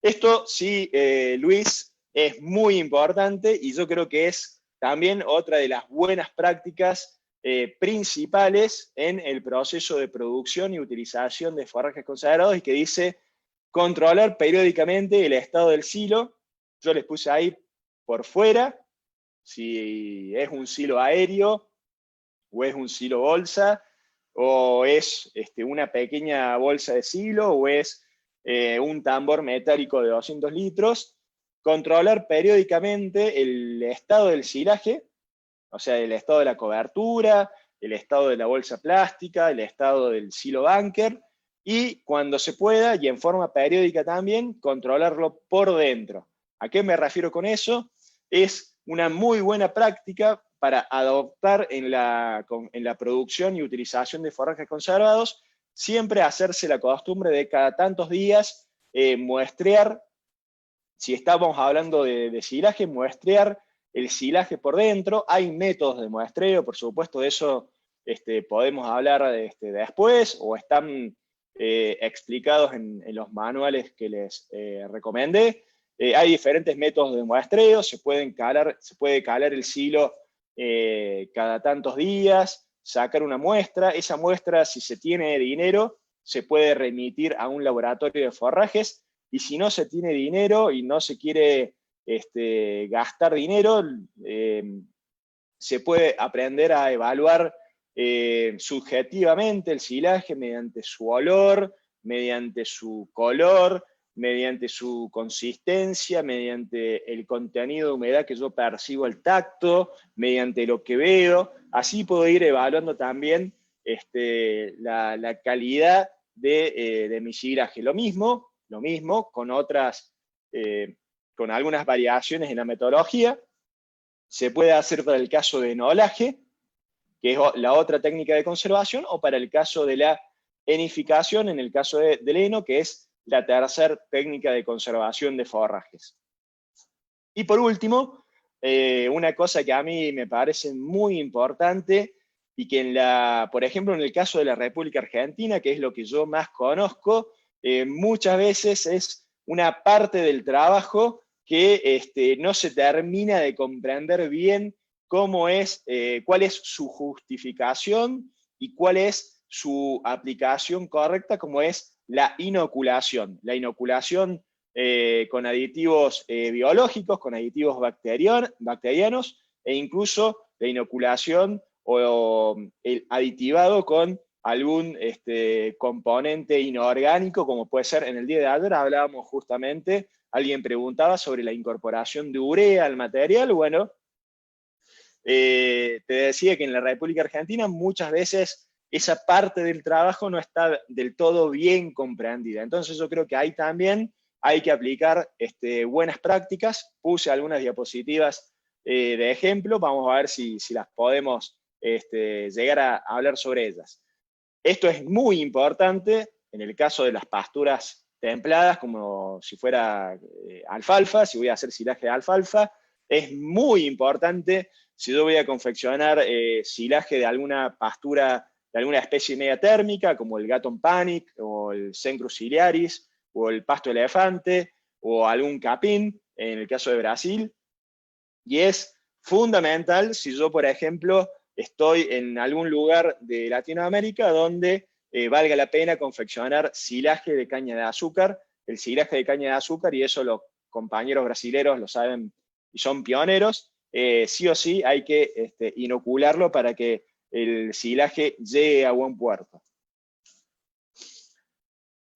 Esto sí, Luis, es muy importante y yo creo que es también otra de las buenas prácticas principales en el proceso de producción y utilización de forrajes consagrados, y que dice controlar periódicamente el estado del silo. Yo les puse ahí por fuera, si es un silo aéreo, o es un silo bolsa, o es una pequeña bolsa de silo, o es un tambor metálico de 200 litros, controlar periódicamente el estado del silaje, o sea, el estado de la cobertura, el estado de la bolsa plástica, el estado del silo bunker, y cuando se pueda, y en forma periódica también, controlarlo por dentro. ¿A qué me refiero con eso? Es una muy buena práctica para adoptar en la producción y utilización de forrajes conservados, siempre hacerse la costumbre de cada tantos días muestrear, si estamos hablando de silaje, muestrear el silaje por dentro. Hay métodos de muestreo, por supuesto, de eso podemos hablar después, o están explicados en los manuales que les recomendé. Hay diferentes métodos de muestreo, se puede calar el silo cada tantos días, sacar una muestra. Esa muestra, si se tiene dinero, se puede remitir a un laboratorio de forrajes, y si no se tiene dinero y no se quiere gastar dinero, se puede aprender a evaluar subjetivamente el silaje mediante su olor, mediante su color, mediante su consistencia, mediante el contenido de humedad que yo percibo al tacto, mediante lo que veo. Así puedo ir evaluando también la calidad de mi silaje. Lo mismo con con algunas variaciones en la metodología. Se puede hacer para el caso de enolaje, que es la otra técnica de conservación, o para el caso de la enificación, en el caso del heno, que es la tercera técnica de conservación de forrajes. Y por último, una cosa que a mí me parece muy importante, y que por ejemplo en el caso de la República Argentina, que es lo que yo más conozco, muchas veces es una parte del trabajo que no se termina de comprender bien cuál es su justificación y cuál es su aplicación correcta, como es la inoculación. La inoculación con aditivos biológicos, con aditivos bacterianos, e incluso la inoculación o el aditivado con algún componente inorgánico, como puede ser, en el día de ayer hablábamos justamente, alguien preguntaba sobre la incorporación de urea al material. Bueno, te decía que en la República Argentina muchas veces esa parte del trabajo no está del todo bien comprendida. Entonces yo creo que ahí también hay que aplicar buenas prácticas. Puse algunas diapositivas de ejemplo, vamos a ver si las podemos llegar a hablar sobre ellas. Esto es muy importante en el caso de las pasturas templadas, como si fuera alfalfa, si voy a hacer silaje de alfalfa. Es muy importante si yo voy a confeccionar silaje de alguna pastura, de alguna especie media térmica, como el Gatton Panic, o el Cenchrus ciliaris, o el pasto elefante, o algún capín, en el caso de Brasil. Y es fundamental si yo, por ejemplo, estoy en algún lugar de Latinoamérica donde valga la pena confeccionar silaje de caña de azúcar. El silaje de caña de azúcar, y eso los compañeros brasileros lo saben y son pioneros, sí o sí hay que inocularlo para que el silaje llegue a buen puerto.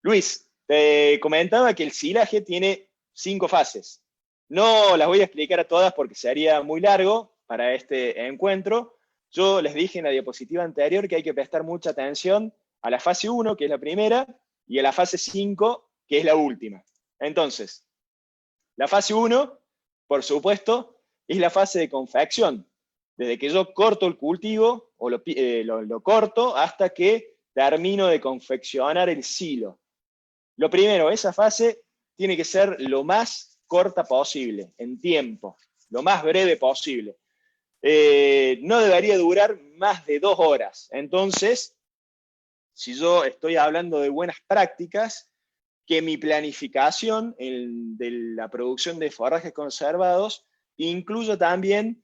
Luis, te comentaba que el silaje tiene 5 fases. No las voy a explicar a todas porque sería muy largo para este encuentro. Yo les dije en la diapositiva anterior que hay que prestar mucha atención a la fase 1, que es la primera, y a la fase 5, que es la última. Entonces, la fase 1, por supuesto, es la fase de confección. Desde que yo corto el cultivo, o lo corto, hasta que termino de confeccionar el silo. Lo primero, esa fase tiene que ser lo más corta posible, en tiempo, lo más breve posible. No debería durar más de 2 horas. Entonces, si yo estoy hablando de buenas prácticas, que mi planificación de la producción de forrajes conservados incluya también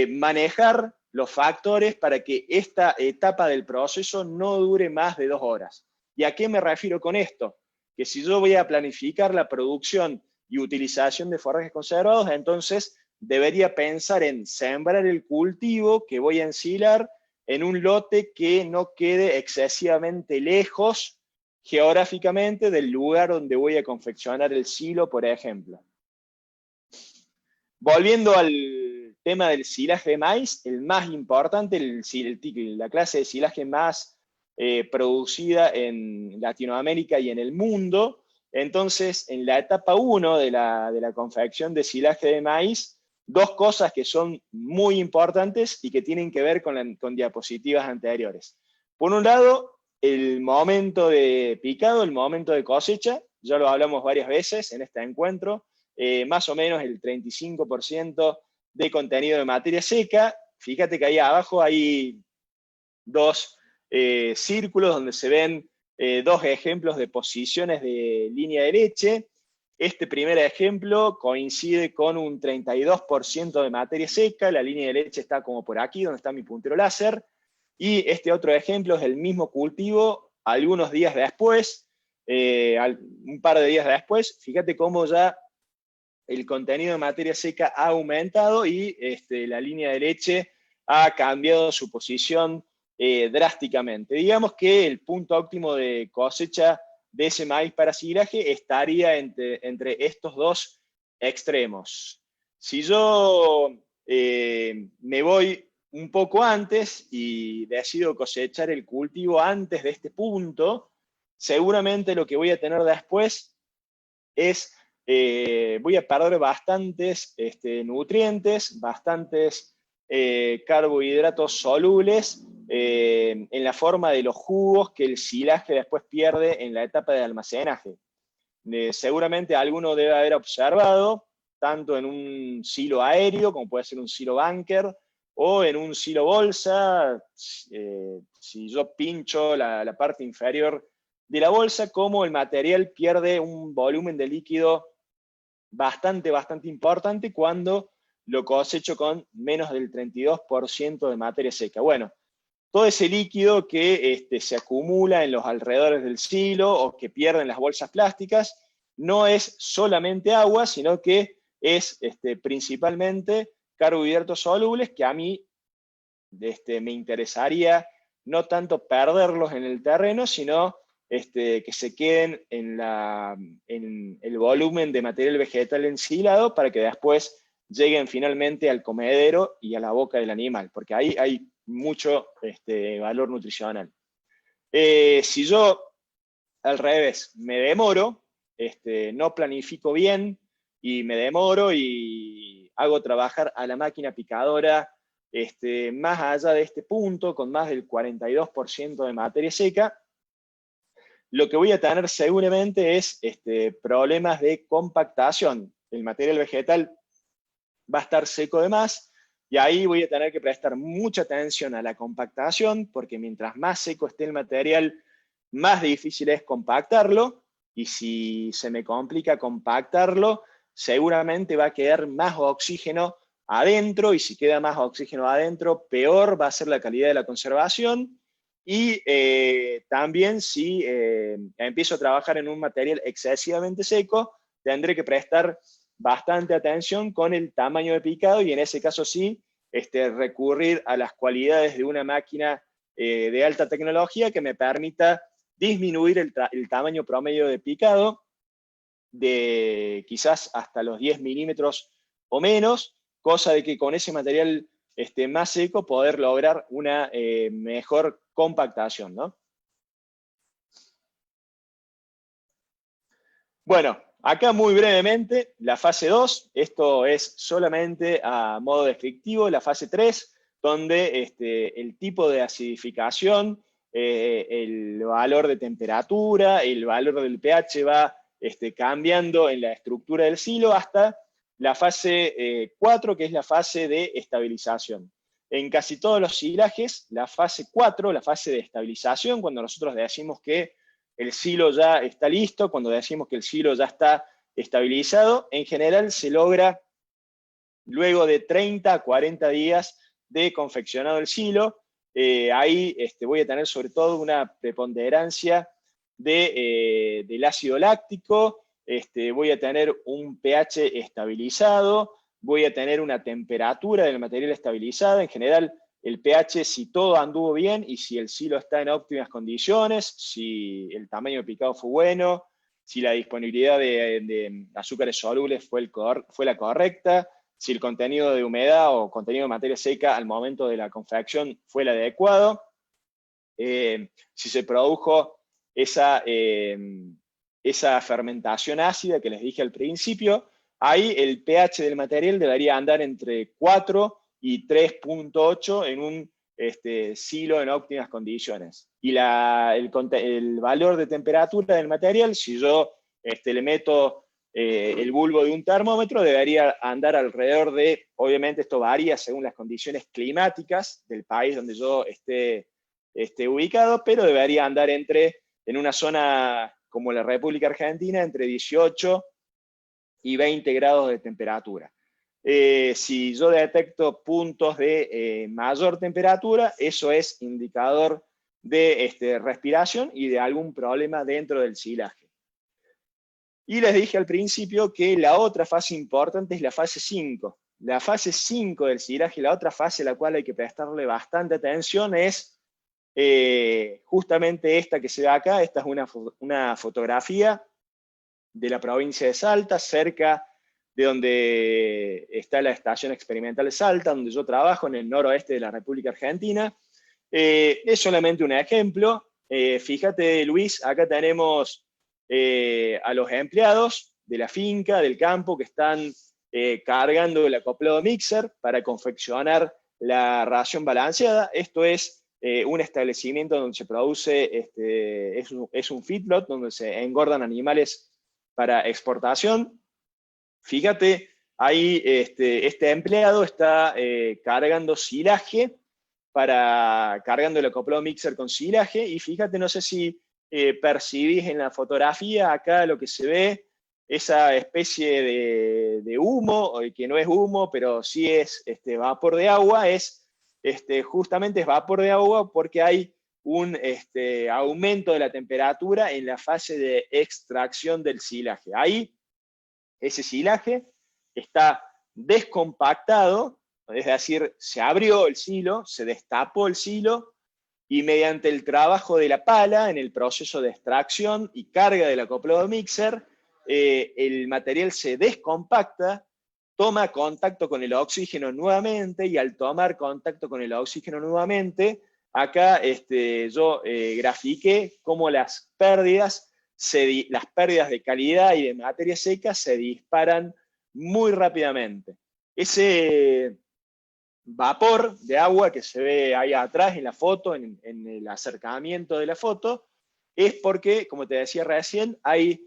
manejar los factores para que esta etapa del proceso no dure más de 2 horas. ¿Y a qué me refiero con esto? Que si yo voy a planificar la producción y utilización de forrajes conservados, entonces debería pensar en sembrar el cultivo que voy a ensilar en un lote que no quede excesivamente lejos geográficamente del lugar donde voy a confeccionar el silo, por ejemplo. Volviendo al tema del silaje de maíz, el más importante, la clase de silaje más producida en Latinoamérica y en el mundo. Entonces, en la etapa 1 de la confección de silaje de maíz, 2 cosas que son muy importantes y que tienen que ver con diapositivas anteriores. Por un lado, el momento de picado, el momento de cosecha, ya lo hablamos varias veces en este encuentro, más o menos el 35% de contenido de materia seca. Fíjate que ahí abajo hay 2 círculos donde se ven 2 ejemplos de posiciones de línea de leche. Este primer ejemplo coincide con un 32% de materia seca, la línea de leche está como por aquí, donde está mi puntero láser, y este otro ejemplo es el mismo cultivo algunos días después, un par de días después. Fíjate cómo ya el contenido de materia seca ha aumentado y la línea de leche ha cambiado su posición drásticamente. Digamos que el punto óptimo de cosecha de ese maíz para silaje estaría entre estos 2 extremos. Si yo me voy un poco antes y decido cosechar el cultivo antes de este punto, seguramente lo que voy a tener después es voy a perder bastantes nutrientes, bastantes carbohidratos solubles en la forma de los jugos que el silaje después pierde en la etapa de almacenaje. Seguramente alguno debe haber observado, tanto en un silo aéreo, como puede ser un silo bunker, o en un silo bolsa, si yo pincho la parte inferior de la bolsa, como el material pierde un volumen de líquido bastante importante cuando lo cosecho con menos del 32% de materia seca. Bueno, todo ese líquido que se acumula en los alrededores del silo o que pierden las bolsas plásticas no es solamente agua, sino que es principalmente carbohidratos solubles que a mí me interesaría no tanto perderlos en el terreno, sino que se queden en el volumen de material vegetal ensilado para que después lleguen finalmente al comedero y a la boca del animal, porque ahí hay mucho valor nutricional. Si yo, al revés, me demoro, no planifico bien y me demoro y hago trabajar a la máquina picadora más allá de este punto, con más del 42% de materia seca, lo que voy a tener seguramente es problemas de compactación. El material vegetal va a estar seco de más, y ahí voy a tener que prestar mucha atención a la compactación, porque mientras más seco esté el material, más difícil es compactarlo, y si se me complica compactarlo, seguramente va a quedar más oxígeno adentro, y si queda más oxígeno adentro, peor va a ser la calidad de la conservación. Y también si empiezo a trabajar en un material excesivamente seco, tendré que prestar bastante atención con el tamaño de picado, y en ese caso sí, recurrir a las cualidades de una máquina de alta tecnología que me permita disminuir el tamaño promedio de picado de quizás hasta los 10 milímetros o menos, cosa de que con ese material más seco poder lograr una mejor compactación, ¿no? Bueno, acá muy brevemente, la fase 2, esto es solamente a modo descriptivo, la fase 3, donde el tipo de acidificación, el valor de temperatura, el valor del pH va cambiando en la estructura del silo hasta la fase 4, que es la fase de estabilización. En casi todos los silajes, la fase 4, la fase de estabilización, cuando nosotros decimos que el silo ya está listo, cuando decimos que el silo ya está estabilizado, en general se logra luego de 30 a 40 días de confeccionado el silo. Ahí voy a tener sobre todo una preponderancia del ácido láctico, voy a tener un pH estabilizado, voy a tener una temperatura del material estabilizada. En general, el pH, si todo anduvo bien y si el silo está en óptimas condiciones, si el tamaño de picado fue bueno, si la disponibilidad de azúcares solubles fue la correcta, si el contenido de humedad o contenido de materia seca al momento de la confección fue el adecuado, si se produjo esa fermentación ácida que les dije al principio, ahí el pH del material debería andar entre 4 y 3.8 en un silo en óptimas condiciones. Y el valor de temperatura del material, si yo le meto el bulbo de un termómetro, debería andar alrededor de, obviamente esto varía según las condiciones climáticas del país donde yo esté ubicado, pero debería andar en una zona como la República Argentina, entre 18 y 20 grados de temperatura. Si yo detecto puntos de mayor temperatura, eso es indicador de respiración y de algún problema dentro del silaje. Y les dije al principio que la otra fase importante es la fase 5. La fase 5 del silaje, la otra fase a la cual hay que prestarle bastante atención es justamente esta que se ve acá. Esta es una fotografía de la provincia de Salta, cerca de donde está la Estación Experimental de Salta, donde yo trabajo, en el noroeste de la República Argentina. Es solamente un ejemplo. Fíjate, Luis, acá tenemos a los empleados de la finca, del campo, que están cargando el acoplado mixer para confeccionar la ración balanceada. Esto es un establecimiento donde se produce, es un feedlot, donde se engordan animales para exportación. Fíjate, ahí este empleado está cargando silaje, cargando el acoplado mixer con silaje, y fíjate, no sé si percibís en la fotografía acá lo que se ve, esa especie de humo, que no es humo, pero sí es vapor de agua, justamente es vapor de agua porque hay un aumento de la temperatura en la fase de extracción del silaje. Ahí ese silaje está descompactado, es decir, se abrió el silo, se destapó el silo, y mediante el trabajo de la pala en el proceso de extracción y carga del acoplado mixer, el material se descompacta, toma contacto con el oxígeno nuevamente, y al tomar contacto con el oxígeno nuevamente, acá yo grafiqué cómo las pérdidas de calidad y de materia seca se disparan muy rápidamente. Ese vapor de agua que se ve ahí atrás en la foto, en el acercamiento de la foto, es porque, como te decía recién, hay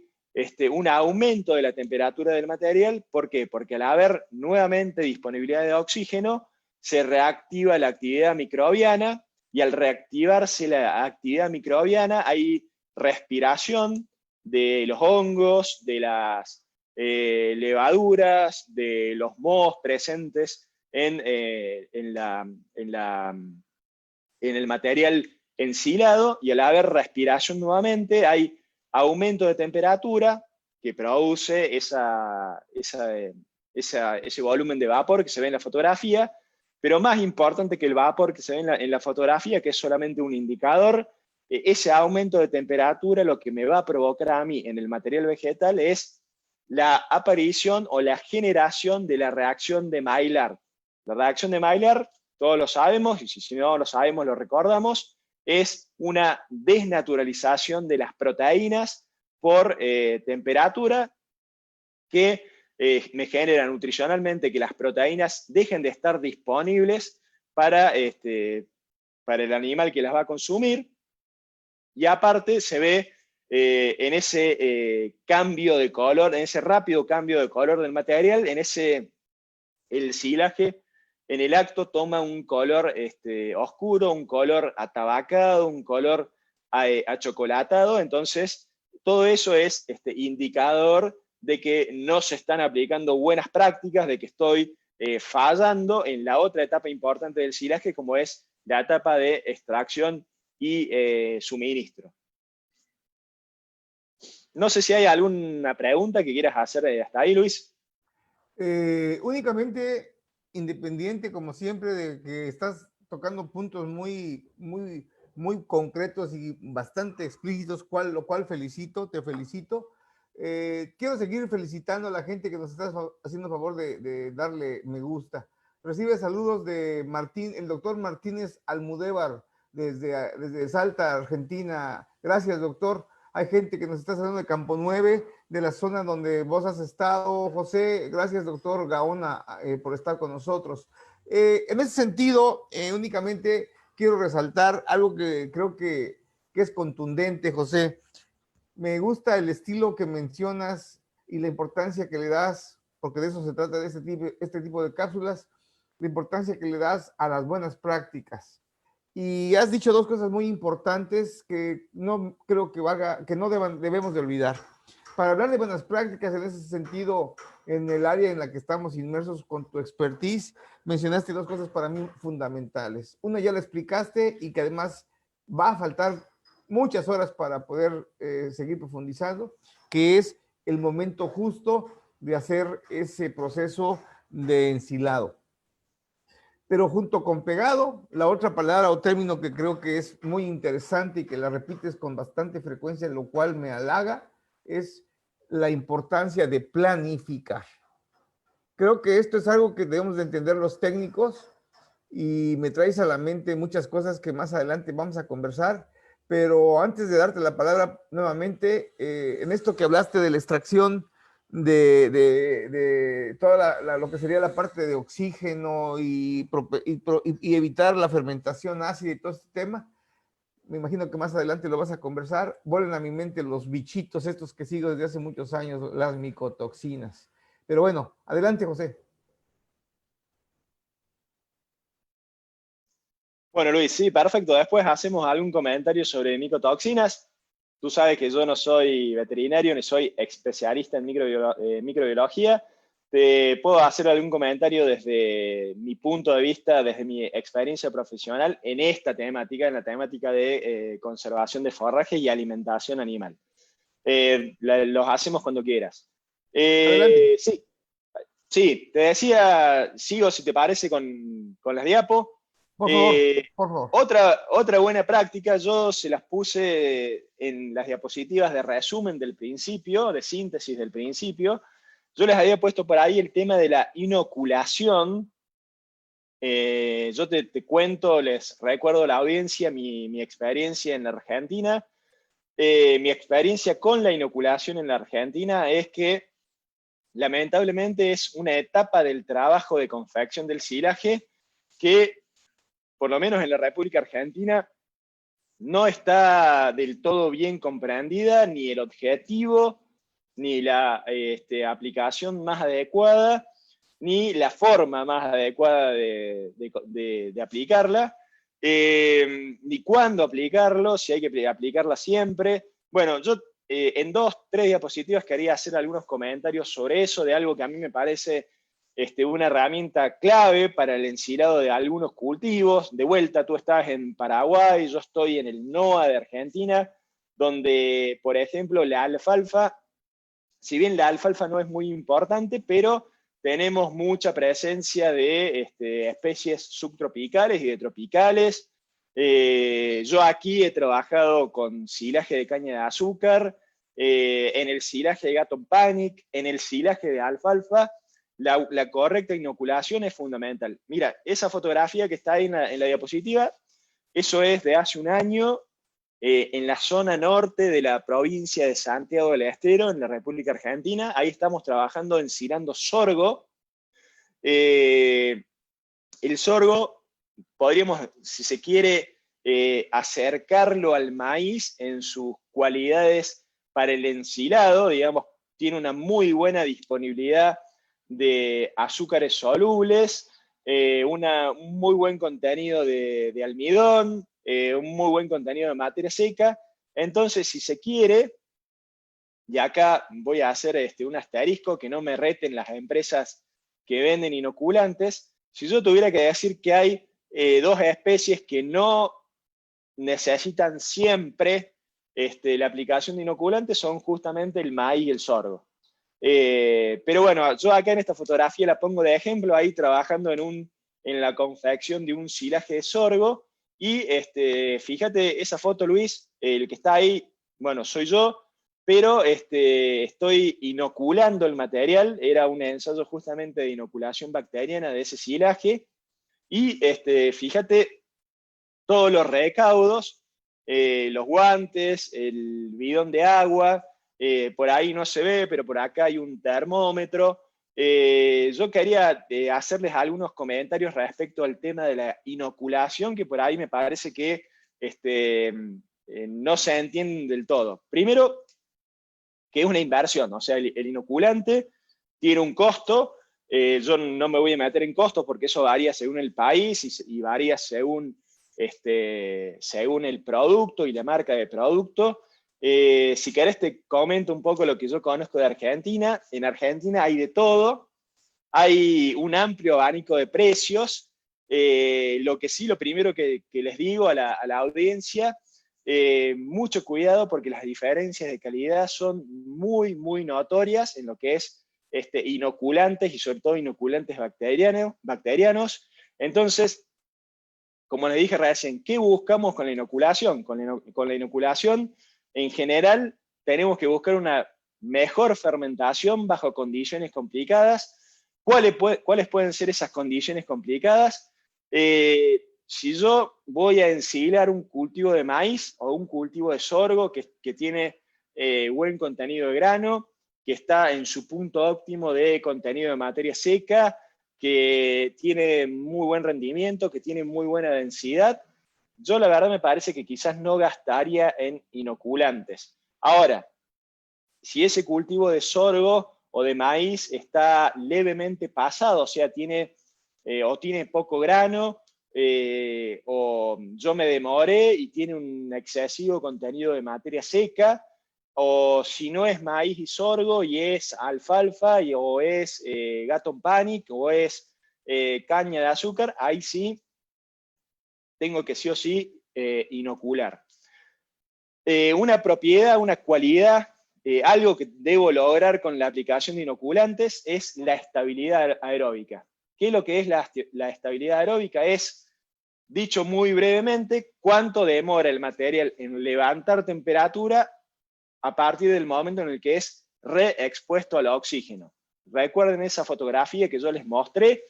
un aumento de la temperatura del material. ¿Por qué? Porque al haber nuevamente disponibilidad de oxígeno, se reactiva la actividad microbiana, y al reactivarse la actividad microbiana hay respiración de los hongos, de las levaduras, de los mohos presentes en el material ensilado, y al haber respiración nuevamente hay aumento de temperatura que produce ese volumen de vapor que se ve en la fotografía. Pero más importante que el vapor que se ve en la fotografía, que es solamente un indicador, ese aumento de temperatura lo que me va a provocar a mí en el material vegetal es la aparición o la generación de la reacción de Maillard. La reacción de Maillard, todos lo sabemos, y si no lo sabemos lo recordamos, es una desnaturalización de las proteínas por temperatura que me genera nutricionalmente que las proteínas dejen de estar disponibles para el animal que las va a consumir, y aparte se ve en ese cambio de color, en ese rápido cambio de color del material, el silaje en el acto toma un color oscuro, un color atabacado, un color achocolatado. Entonces todo eso es indicador de que no se están aplicando buenas prácticas, de que estoy fallando en la otra etapa importante del silaje, como es la etapa de extracción y suministro. No sé si hay alguna pregunta que quieras hacer hasta ahí, Luis. Únicamente, independiente, como siempre, de que estás tocando puntos muy concretos y bastante explícitos, lo cual te felicito. Quiero seguir felicitando a la gente que nos está haciendo el favor de darle me gusta. Recibe saludos de el doctor Martínez Almudévar, desde Salta, Argentina. Gracias, doctor. Hay gente que nos está hablando de Campo 9, de la zona donde vos has estado, José. Gracias, doctor Gaona, por estar con nosotros. En ese sentido, únicamente quiero resaltar algo que creo que es contundente, José. Me gusta el estilo que mencionas y la importancia que le das, porque de eso se trata de este tipo de cápsulas, la importancia que le das a las buenas prácticas. Y has dicho dos cosas muy importantes que no creo que no debemos de olvidar. Para hablar de buenas prácticas en ese sentido, en el área en la que estamos inmersos con tu expertise, mencionaste dos cosas para mí fundamentales. Una ya la explicaste y que además va a faltar muchas horas para poder seguir profundizando, que es el momento justo de hacer ese proceso de ensilado. Pero junto con pegado, la otra palabra o término que creo que es muy interesante y que la repites con bastante frecuencia, lo cual me halaga, es la importancia de planificar. Creo que esto es algo que debemos de entender los técnicos y me traes a la mente muchas cosas que más adelante vamos a conversar, pero antes de darte la palabra nuevamente, en esto que hablaste de la extracción de toda lo que sería la parte de oxígeno y evitar la fermentación ácida y todo este tema, me imagino que más adelante lo vas a conversar. Vuelven a mi mente los bichitos estos que sigo desde hace muchos años, las micotoxinas. Pero bueno, adelante, José. Bueno, Luis, sí, perfecto. Después hacemos algún comentario sobre micotoxinas. Tú sabes que yo no soy veterinario ni soy especialista en microbiología. Te puedo hacer algún comentario desde mi punto de vista, desde mi experiencia profesional en esta temática, en la temática de conservación de forraje y alimentación animal. Los hacemos cuando quieras. Sí, sí, te decía, sigo si te parece con las diapos. Por favor, por favor. Otra buena práctica, yo se las puse en las diapositivas de resumen del principio, de síntesis del principio. Yo les había puesto por ahí el tema de la inoculación. Yo te cuento, les recuerdo a la audiencia mi experiencia en la Argentina. Mi experiencia con la inoculación en la Argentina es que lamentablemente es una etapa del trabajo de confección del silaje que, por lo menos en la República Argentina, no está del todo bien comprendida, ni el objetivo, ni la aplicación más adecuada, ni la forma más adecuada de aplicarla, ni cuándo aplicarlo, si hay que aplicarla siempre. Bueno, yo en 2-3 diapositivas quería hacer algunos comentarios sobre eso, de algo que a mí me parece una herramienta clave para el ensilado de algunos cultivos. De vuelta, tú estás en Paraguay, yo estoy en el NOA de Argentina, donde, por ejemplo, la alfalfa, si bien la alfalfa no es muy importante, pero tenemos mucha presencia de especies subtropicales y de tropicales. Yo aquí he trabajado con silaje de caña de azúcar, en el silaje de Gatton Panic, en el silaje de alfalfa. La correcta inoculación es fundamental. Mira, esa fotografía que está ahí en la diapositiva, eso es de hace un año. en la zona norte de la provincia de Santiago del Estero, en la República Argentina. Ahí estamos trabajando ensilando sorgo. El sorgo, podríamos, si se quiere, acercarlo al maíz en sus cualidades para el ensilado, digamos, tiene una muy buena disponibilidad de azúcares solubles, un muy buen contenido de almidón, un muy buen contenido de materia seca. Entonces, si se quiere, y acá voy a hacer un asterisco, que no me reten las empresas que venden inoculantes, si yo tuviera que decir que hay dos especies que no necesitan siempre la aplicación de inoculantes, son justamente el maíz y el sorgo. Pero bueno, yo acá en esta fotografía la pongo de ejemplo, ahí trabajando en la confección de un silaje de sorgo. Y fíjate, esa foto, Luis, el que está ahí, bueno, soy yo, pero estoy inoculando el material. Era un ensayo justamente de inoculación bacteriana de ese silaje. Y fíjate todos los recaudos, los guantes, el bidón de agua. Por ahí no se ve, pero por acá hay un termómetro. Yo quería hacerles algunos comentarios respecto al tema de la inoculación, que por ahí me parece que no se entienden del todo. Primero, que es una inversión, o sea, el inoculante tiene un costo. Yo no me voy a meter en costos porque eso varía según el país y varía según el producto y la marca de producto. Si querés te comento un poco lo que yo conozco de Argentina. En Argentina hay de todo, hay un amplio abanico de precios. Lo que sí, lo primero que les digo a la audiencia, mucho cuidado porque las diferencias de calidad son muy, muy notorias en lo que es inoculantes y sobre todo inoculantes bacterianos. Entonces, como les dije recién, ¿qué buscamos con la inoculación? Con la inoculación, en general, tenemos que buscar una mejor fermentación bajo condiciones complicadas. ¿Cuáles pueden ser esas condiciones complicadas? Si yo voy a ensilar un cultivo de maíz o un cultivo de sorgo que tiene buen contenido de grano, que está en su punto óptimo de contenido de materia seca, que tiene muy buen rendimiento, que tiene muy buena densidad, yo la verdad me parece que quizás no gastaría en inoculantes. Ahora, si ese cultivo de sorgo o de maíz está levemente pasado, o sea, tiene poco grano, o yo me demoré y tiene un excesivo contenido de materia seca, o si no es maíz y sorgo y es alfalfa o es Gatton Panic o es caña de azúcar, ahí sí tengo que sí o sí inocular. Una propiedad, una cualidad, algo que debo lograr con la aplicación de inoculantes es la estabilidad aeróbica. ¿Qué es lo que es la estabilidad aeróbica? Es, dicho muy brevemente, cuánto demora el material en levantar temperatura a partir del momento en el que es reexpuesto al oxígeno. Recuerden esa fotografía que yo les mostré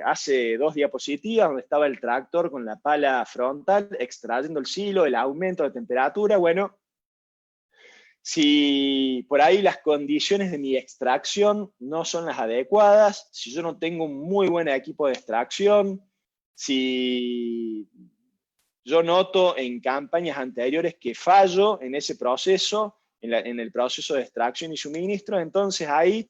hace 2 diapositivas, donde estaba el tractor con la pala frontal extrayendo el silo, el aumento de temperatura. Bueno, si por ahí las condiciones de mi extracción no son las adecuadas, si yo no tengo un muy buen equipo de extracción, si yo noto en campañas anteriores que fallo en ese proceso, en el proceso de extracción y suministro, entonces ahí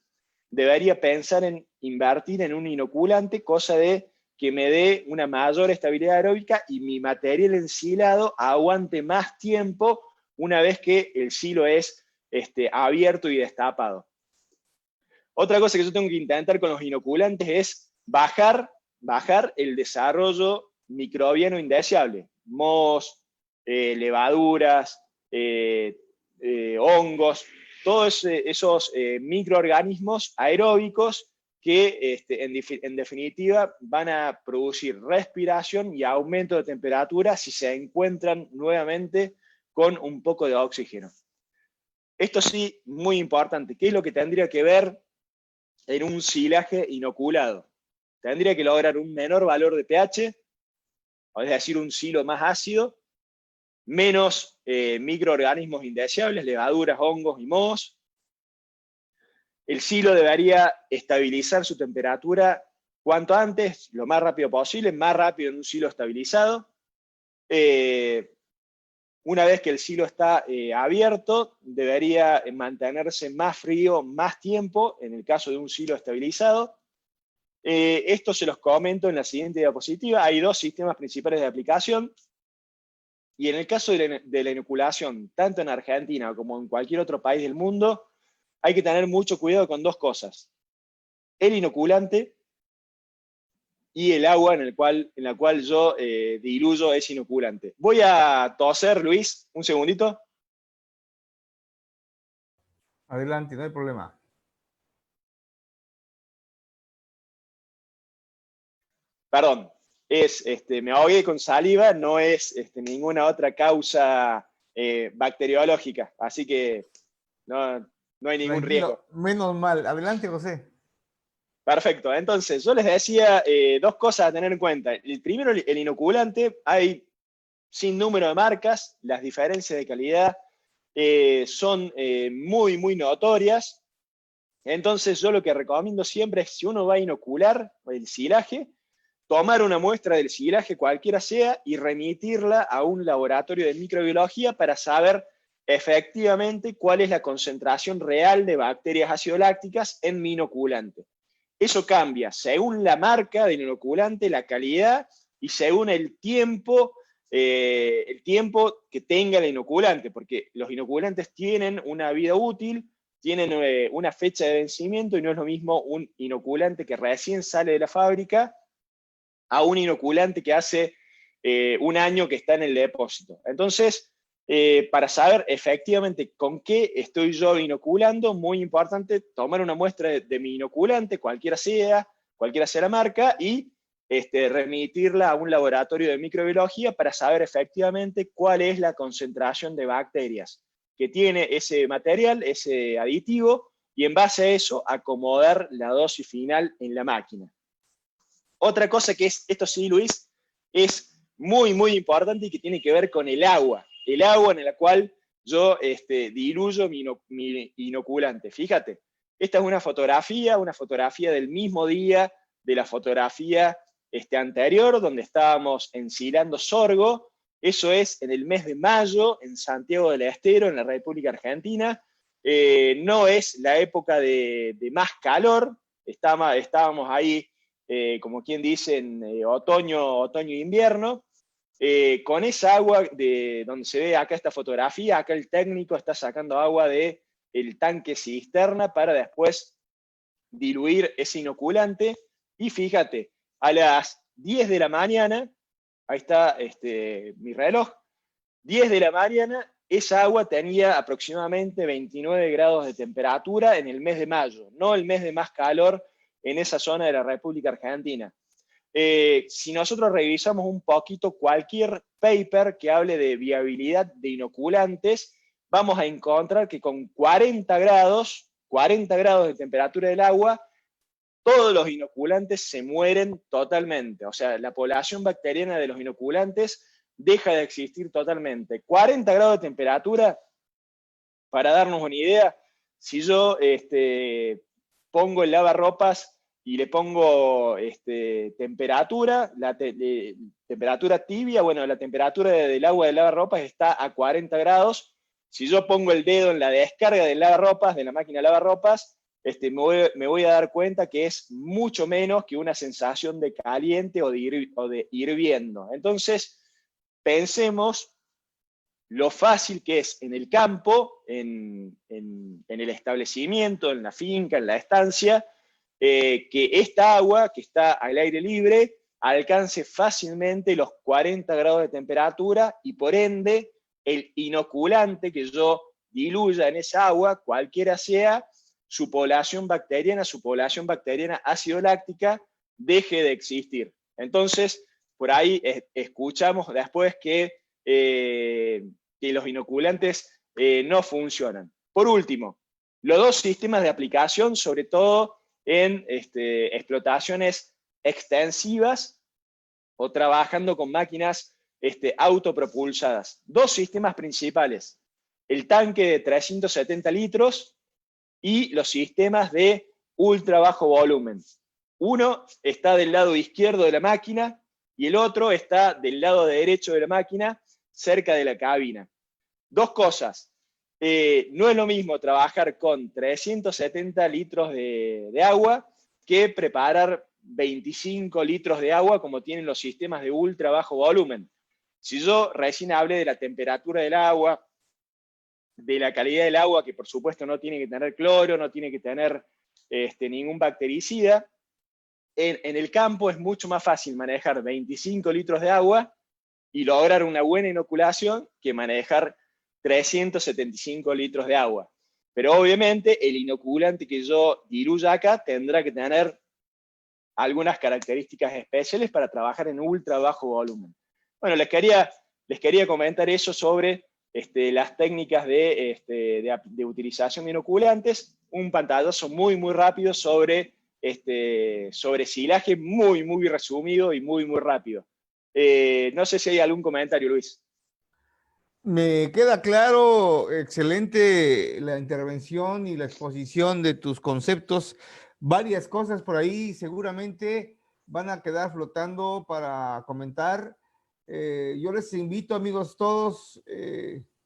debería pensar en invertir en un inoculante, cosa de que me dé una mayor estabilidad aeróbica y mi material ensilado aguante más tiempo una vez que el silo es abierto y destapado. Otra cosa que yo tengo que intentar con los inoculantes es bajar el desarrollo microbiano indeseable. Mohos, levaduras, hongos, todos esos microorganismos aeróbicos que en definitiva van a producir respiración y aumento de temperatura si se encuentran nuevamente con un poco de oxígeno. Esto sí, muy importante. ¿Qué es lo que tendría que ver en un silaje inoculado? Tendría que lograr un menor valor de pH, es decir, un silo más ácido, menos microorganismos indeseables, levaduras, hongos y mohos. El silo debería estabilizar su temperatura cuanto antes, lo más rápido posible, más rápido en un silo estabilizado. Una vez que el silo está abierto, debería mantenerse más frío más tiempo, en el caso de un silo estabilizado. Esto se los comento en la siguiente diapositiva. Hay dos sistemas principales de aplicación. Y en el caso de la inoculación, tanto en Argentina como en cualquier otro país del mundo, hay que tener mucho cuidado con dos cosas: el inoculante y el agua en la cual yo diluyo ese inoculante. Voy a toser, Luis, un segundito. Adelante, no hay problema. Perdón, me ahogué con saliva, no es ninguna otra causa bacteriológica, así que no hay ningún riesgo. Tranquilo, menos mal. Adelante, José. Perfecto, entonces yo les decía dos cosas a tener en cuenta. El primero, el inoculante. Hay sin número de marcas, las diferencias de calidad son muy, muy notorias. Entonces yo lo que recomiendo siempre es, si uno va a inocular el silaje, tomar una muestra del silaje, cualquiera sea, y remitirla a un laboratorio de microbiología para saber efectivamente cuál es la concentración real de bacterias ácido-lácticas en mi inoculante. Eso cambia según la marca del inoculante, la calidad y según el tiempo que tenga el inoculante, porque los inoculantes tienen una vida útil, tienen una fecha de vencimiento, y no es lo mismo un inoculante que recién sale de la fábrica a un inoculante que hace un año que está en el depósito. Entonces, para saber efectivamente con qué estoy yo inoculando, muy importante tomar una muestra de mi inoculante, cualquiera sea la marca, y remitirla a un laboratorio de microbiología para saber efectivamente cuál es la concentración de bacterias que tiene ese material, ese aditivo, y en base a eso acomodar la dosis final en la máquina. Otra cosa que es, esto sí, Luis, es muy, muy importante y que tiene que ver con el agua en la cual yo diluyo mi inoculante. Fíjate, esta es una fotografía del mismo día de la fotografía anterior, donde estábamos ensilando sorgo. Eso es en el mes de mayo, en Santiago del Estero, en la República Argentina. No es la época de más calor, estábamos ahí, como quien dice, en otoño e invierno. Con esa agua de donde se ve acá esta fotografía, acá el técnico está sacando agua del tanque cisterna para después diluir ese inoculante. Y fíjate, a las 10 de la mañana, ahí está mi reloj, 10 de la mañana, esa agua tenía aproximadamente 29 grados de temperatura en el mes de mayo, no el mes de más calor en esa zona de la República Argentina. Si nosotros revisamos un poquito cualquier paper que hable de viabilidad de inoculantes, vamos a encontrar que con 40 grados de temperatura del agua, todos los inoculantes se mueren totalmente. O sea, la población bacteriana de los inoculantes deja de existir totalmente. 40 grados de temperatura, para darnos una idea, si yo pongo el lavarropas y le pongo temperatura, temperatura tibia, bueno, la temperatura del agua del lavarropas está a 40 grados. Si yo pongo el dedo en la descarga del lavarropas, de la máquina de lavarropas, me voy a dar cuenta que es mucho menos que una sensación de caliente o de hirviendo. Entonces, pensemos lo fácil que es en el campo, en el establecimiento, en la finca, en la estancia, que esta agua que está al aire libre alcance fácilmente los 40 grados de temperatura, y por ende el inoculante que yo diluya en esa agua, cualquiera sea su población bacteriana ácido-láctica, deje de existir. Entonces, por ahí escuchamos después que los inoculantes no funcionan. Por último, los dos sistemas de aplicación, sobre todo en explotaciones extensivas o trabajando con máquinas autopropulsadas. Dos sistemas principales, el tanque de 370 litros y los sistemas de ultra bajo volumen. Uno está del lado izquierdo de la máquina y el otro está del lado derecho de la máquina, cerca de la cabina. Dos cosas. No es lo mismo trabajar con 370 litros de agua que preparar 25 litros de agua como tienen los sistemas de ultra bajo volumen. Si yo recién hablé de la temperatura del agua, de la calidad del agua, que por supuesto no tiene que tener cloro, no tiene que tener ningún bactericida, en el campo es mucho más fácil manejar 25 litros de agua y lograr una buena inoculación que manejar 375 litros de agua. Pero obviamente el inoculante que yo diluya acá tendrá que tener algunas características especiales para trabajar en ultra bajo volumen. Bueno, les quería comentar eso sobre las técnicas de utilización de inoculantes, un pantallazo muy, muy rápido sobre silaje, muy, muy resumido y muy, muy rápido. No sé si hay algún comentario, Luis. Me queda claro, excelente la intervención y la exposición de tus conceptos. Varias cosas por ahí seguramente van a quedar flotando para comentar. Yo les invito, amigos todos,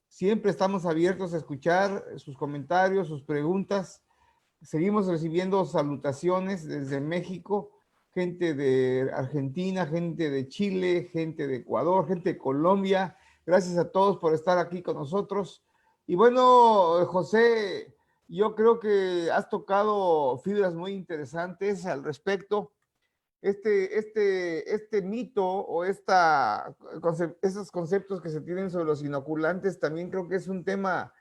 siempre estamos abiertos a escuchar sus comentarios, sus preguntas. Seguimos recibiendo salutaciones desde México, gente de Argentina, gente de Chile, gente de Ecuador, gente de Colombia. Gracias a todos por estar aquí con nosotros. Y bueno, José, yo creo que has tocado fibras muy interesantes al respecto. Este mito o esos conceptos que se tienen sobre los inoculantes también creo que es un tema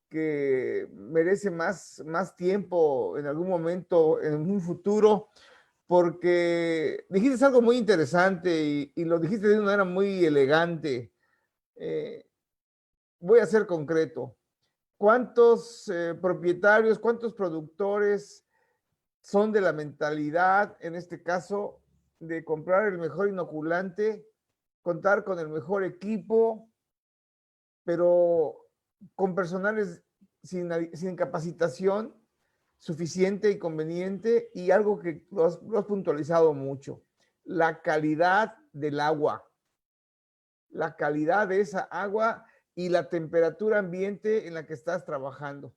que merece más tiempo en algún momento, en un futuro, porque dijiste algo muy interesante y lo dijiste de una manera muy elegante. Eh, Voy a ser concreto. ¿Cuántos propietarios, cuántos productores son de la mentalidad, en este caso, de comprar el mejor inoculante, contar con el mejor equipo, pero con personales sin capacitación suficiente y conveniente? Y algo que lo has puntualizado mucho, la calidad del agua, la calidad de esa agua y la temperatura ambiente en la que estás trabajando.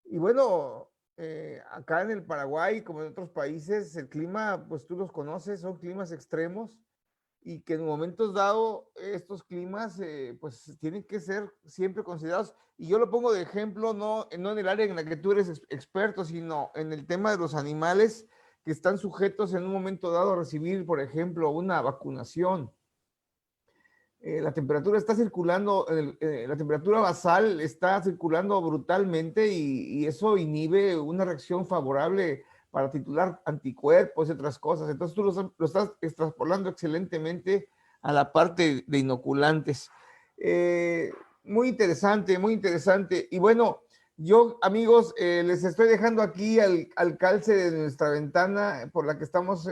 Y bueno, acá en el Paraguay, como en otros países, el clima, pues tú los conoces, son climas extremos y que en momentos dados estos climas pues tienen que ser siempre considerados. Y yo lo pongo de ejemplo, no en el área en la que tú eres experto, sino en el tema de los animales que están sujetos en un momento dado a recibir, por ejemplo, una vacunación. La temperatura está circulando, la temperatura basal está circulando brutalmente y eso inhibe una reacción favorable para titular anticuerpos y otras cosas. Entonces tú lo estás extrapolando excelentemente a la parte de inoculantes. Eh, Muy interesante, muy interesante. Y bueno, yo, amigos, les estoy dejando aquí al calce de nuestra ventana por la que estamos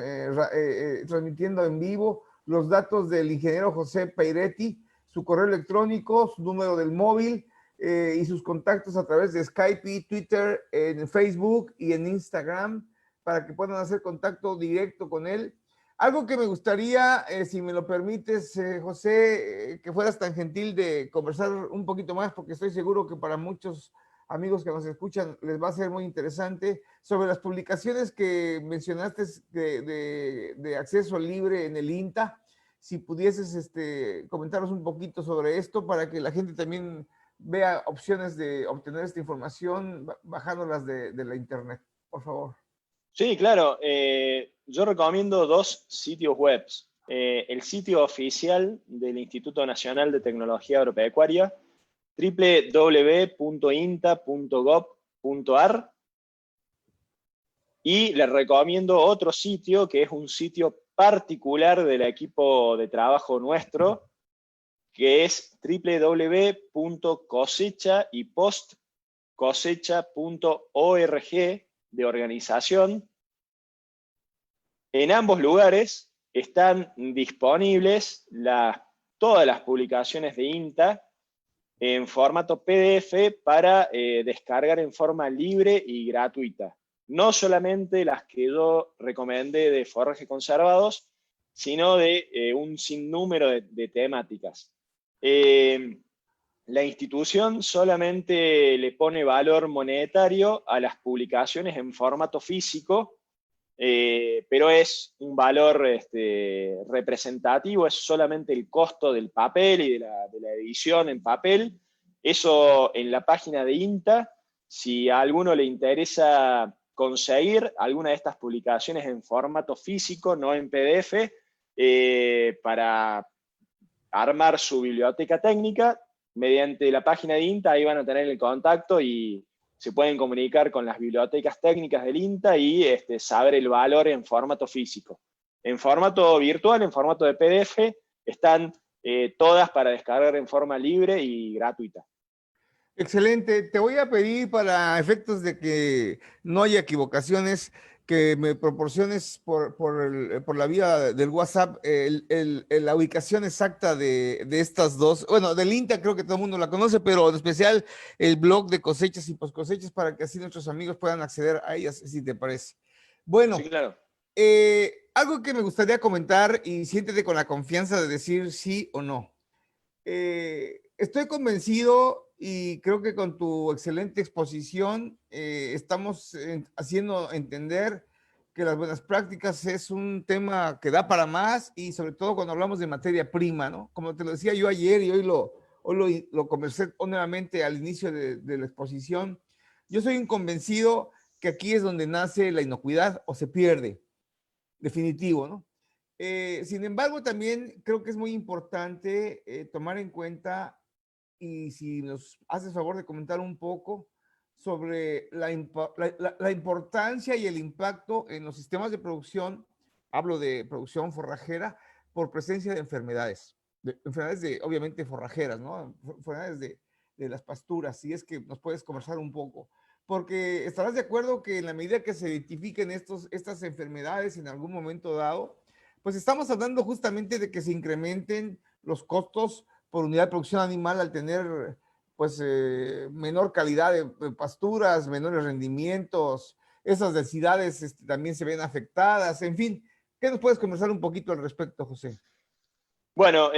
transmitiendo en vivo los datos del ingeniero José Peiretti, su correo electrónico, su número del móvil y sus contactos a través de Skype y Twitter, en Facebook y en Instagram, para que puedan hacer contacto directo con él. Algo que me gustaría, si me lo permites, José, que fueras tan gentil de conversar un poquito más, porque estoy seguro que para muchos amigos que nos escuchan les va a ser muy interesante, sobre las publicaciones que mencionaste de acceso libre en el INTA. Si pudieses comentarnos un poquito sobre esto para que la gente también vea opciones de obtener esta información bajándolas de la internet, por favor. Sí, claro. Yo recomiendo dos sitios web. El sitio oficial del Instituto Nacional de Tecnología Agropecuaria, www.inta.gov.ar, y les recomiendo otro sitio que es un sitio particular del equipo de trabajo nuestro, que es www.cosecha y postcosecha.org de organización. En ambos lugares están disponibles las todas las publicaciones de INTA en formato PDF para descargar en forma libre y gratuita. No solamente las que yo recomendé de forraje conservados, sino de un sinnúmero de temáticas. La institución solamente le pone valor monetario a las publicaciones en formato físico, pero es un valor representativo, es solamente el costo del papel y de la edición en papel. Eso en la página de INTA, si a alguno le interesa conseguir alguna de estas publicaciones en formato físico, no en PDF, para armar su biblioteca técnica, mediante la página de INTA, ahí van a tener el contacto y se pueden comunicar con las bibliotecas técnicas del INTA y saber el valor en formato físico. En formato virtual, en formato de PDF, están todas para descargar en forma libre y gratuita. Excelente. Te voy a pedir, para efectos de que no haya equivocaciones, que me proporciones por la vía del WhatsApp la ubicación exacta de estas dos. Bueno, del INTA creo que todo el mundo la conoce, pero en especial el blog de cosechas y poscosechas, para que así nuestros amigos puedan acceder a ellas, si te parece. Sí, Bueno, claro. algo que me gustaría comentar, y siéntete con la confianza de decir sí o no. Estoy convencido, y creo que con tu excelente exposición estamos haciendo entender que las buenas prácticas es un tema que da para más, y sobre todo cuando hablamos de materia prima, ¿no? Como te lo decía yo ayer, y hoy lo conversé nuevamente al inicio de la exposición. Yo soy un convencido que aquí es donde nace la inocuidad o se pierde, definitivo, ¿no? Sin embargo, también creo que es muy importante tomar en cuenta, y si nos haces favor de comentar un poco sobre la importancia y el impacto en los sistemas de producción, hablo de producción forrajera, por presencia de enfermedades obviamente forrajeras, ¿no? Enfermedades de las pasturas, si es que nos puedes conversar un poco. Porque estarás de acuerdo que en la medida que se identifiquen estas enfermedades en algún momento dado, pues estamos hablando justamente de que se incrementen los costos por unidad de producción animal, al tener pues menor calidad de pasturas, menores rendimientos, esas densidades también se ven afectadas, en fin. ¿Qué nos puedes conversar un poquito al respecto, José? Bueno,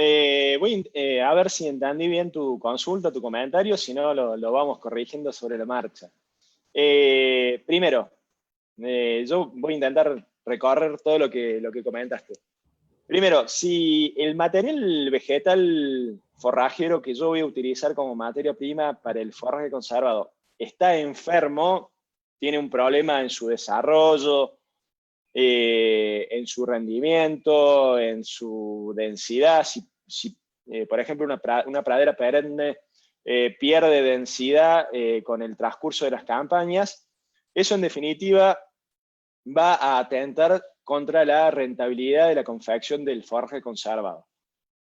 voy a ver si entendí bien tu consulta, tu comentario, si no lo vamos corrigiendo sobre la marcha. Primero, yo voy a intentar recorrer todo lo que comentaste. Primero, si el material vegetal forrajero que yo voy a utilizar como materia prima para el forraje conservado está enfermo, tiene un problema en su desarrollo, en su rendimiento, en su densidad, si por ejemplo una pradera perenne pierde densidad con el transcurso de las campañas, eso en definitiva va a atentar contra la rentabilidad de la confección del forraje conservado.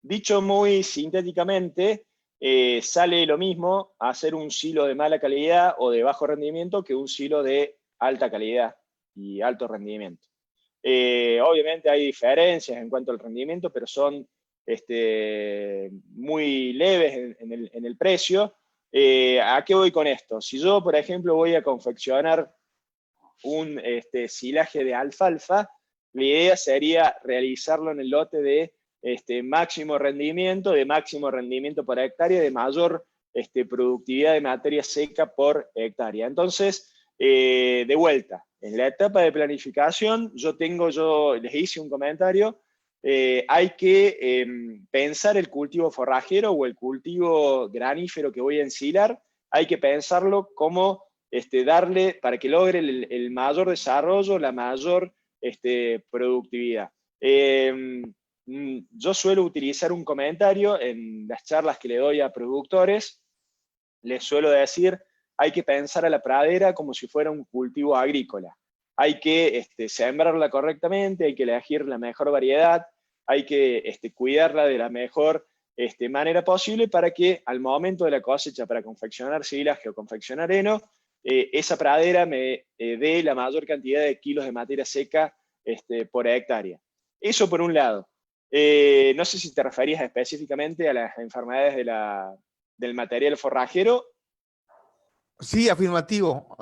Dicho muy sintéticamente, sale lo mismo hacer un silo de mala calidad o de bajo rendimiento que un silo de alta calidad y alto rendimiento. Obviamente hay diferencias en cuanto al rendimiento, pero son muy leves en el precio. ¿A qué voy con esto? Si yo, por ejemplo, voy a confeccionar un silaje de alfalfa, la idea sería realizarlo en el lote de máximo rendimiento por hectárea, de mayor productividad de materia seca por hectárea. Entonces, de vuelta, en la etapa de planificación, yo les hice un comentario, hay que pensar el cultivo forrajero o el cultivo granífero que voy a ensilar, hay que pensarlo como darle para que logre el mayor desarrollo, la mayor productividad. Yo suelo utilizar un comentario en las charlas que le doy a productores, les suelo decir, hay que pensar a la pradera como si fuera un cultivo agrícola. Hay que sembrarla correctamente, hay que elegir la mejor variedad, hay que cuidarla de la mejor manera posible para que al momento de la cosecha, para confeccionar silaje o confeccionar heno, esa pradera me dé la mayor cantidad de kilos de materia seca por hectárea. Eso por un lado. No sé si te referías específicamente a las enfermedades del material forrajero. Sí, afirmativo,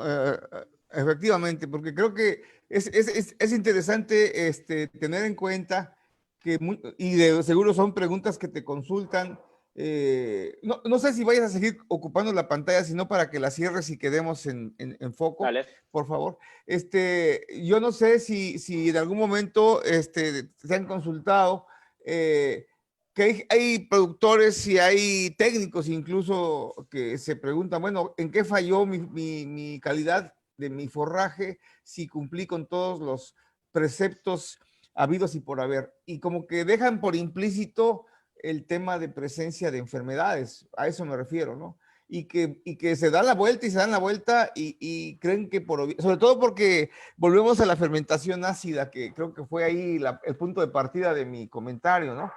efectivamente, porque creo que es interesante tener en cuenta que, y de seguro son preguntas que te consultan. No sé si vayas a seguir ocupando la pantalla, sino para que la cierres y quedemos en foco, Dale. por favor. Yo no sé si en algún momento te han consultado. Que hay productores y hay técnicos incluso que se preguntan, bueno, ¿en qué falló mi calidad de mi forraje si cumplí con todos los preceptos habidos y por haber? Y como que dejan por implícito el tema de presencia de enfermedades, a eso me refiero, ¿no? Y que se dan la vuelta y se dan la vuelta y creen que sobre todo porque volvemos a la fermentación ácida, que creo que fue ahí el punto de partida de mi comentario, ¿no?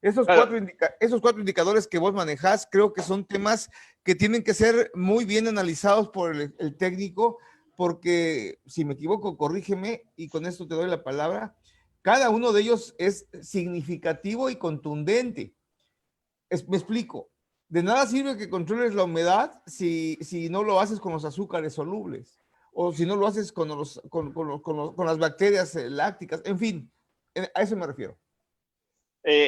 Claro. Esos cuatro indicadores que vos manejás, creo que son temas que tienen que ser muy bien analizados por el técnico, porque si me equivoco, corrígeme y con esto te doy la palabra. Cada uno de ellos es significativo y contundente. Me explico. De nada sirve que controles la humedad si no lo haces con los azúcares solubles o si no lo haces con las bacterias lácticas. En fin, a eso me refiero.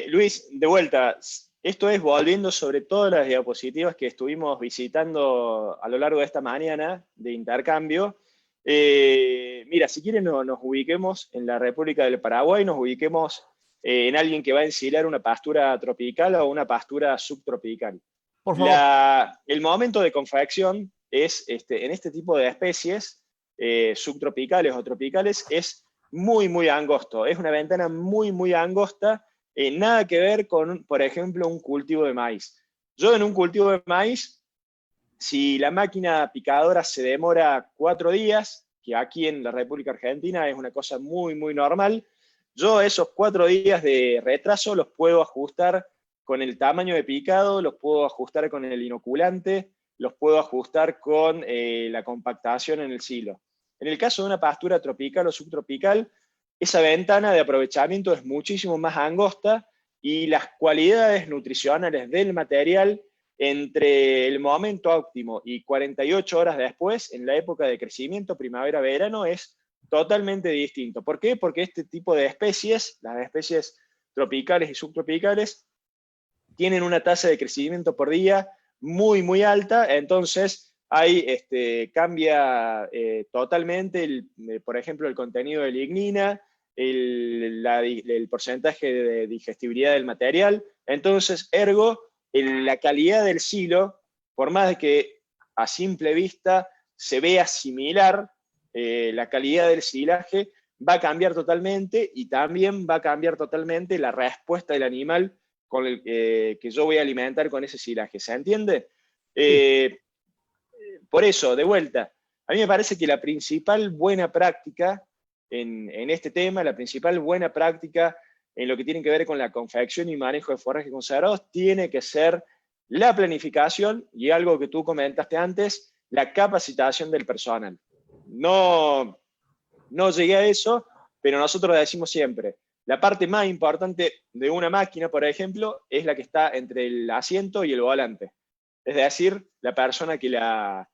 Luis, de vuelta, esto es volviendo sobre todas las diapositivas que estuvimos visitando a lo largo de esta mañana de intercambio. Mira, si quieren nos ubiquemos en la República del Paraguay, nos ubiquemos en alguien que va a ensilar una pastura tropical o una pastura subtropical. Por favor. El momento de confección es, en este tipo de especies subtropicales o tropicales, es muy, muy angosto. Es una ventana muy, muy angosta. Nada que ver con, por ejemplo, un cultivo de maíz. Yo en un cultivo de maíz, si la máquina picadora se demora 4 días, que aquí en la República Argentina es una cosa muy, muy normal, yo esos 4 días de retraso los puedo ajustar con el tamaño de picado, los puedo ajustar con el inoculante, los puedo ajustar con la compactación en el silo. En el caso de una pastura tropical o subtropical, esa ventana de aprovechamiento es muchísimo más angosta y las cualidades nutricionales del material entre el momento óptimo y 48 horas después, en la época de crecimiento, primavera-verano, es totalmente distinto. ¿Por qué? Porque este tipo de especies, las especies tropicales y subtropicales, tienen una tasa de crecimiento por día muy, muy alta, entonces cambia totalmente, por ejemplo, el contenido de lignina, el porcentaje de digestibilidad del material. Entonces, ergo, la calidad del silo, por más de que a simple vista se vea similar, la calidad del silaje va a cambiar totalmente y también va a cambiar totalmente la respuesta del animal con el que yo voy a alimentar con ese silaje. ¿Se entiende? Sí. Por eso, de vuelta, a mí me parece que la principal buena práctica en este tema, la principal buena práctica en lo que tiene que ver con la confección y manejo de forrajes consagrados, tiene que ser la planificación y algo que tú comentaste antes, la capacitación del personal. No, no llegué a eso, pero nosotros decimos siempre, la parte más importante de una máquina, por ejemplo, es la que está entre el asiento y el volante. Es decir, la persona que la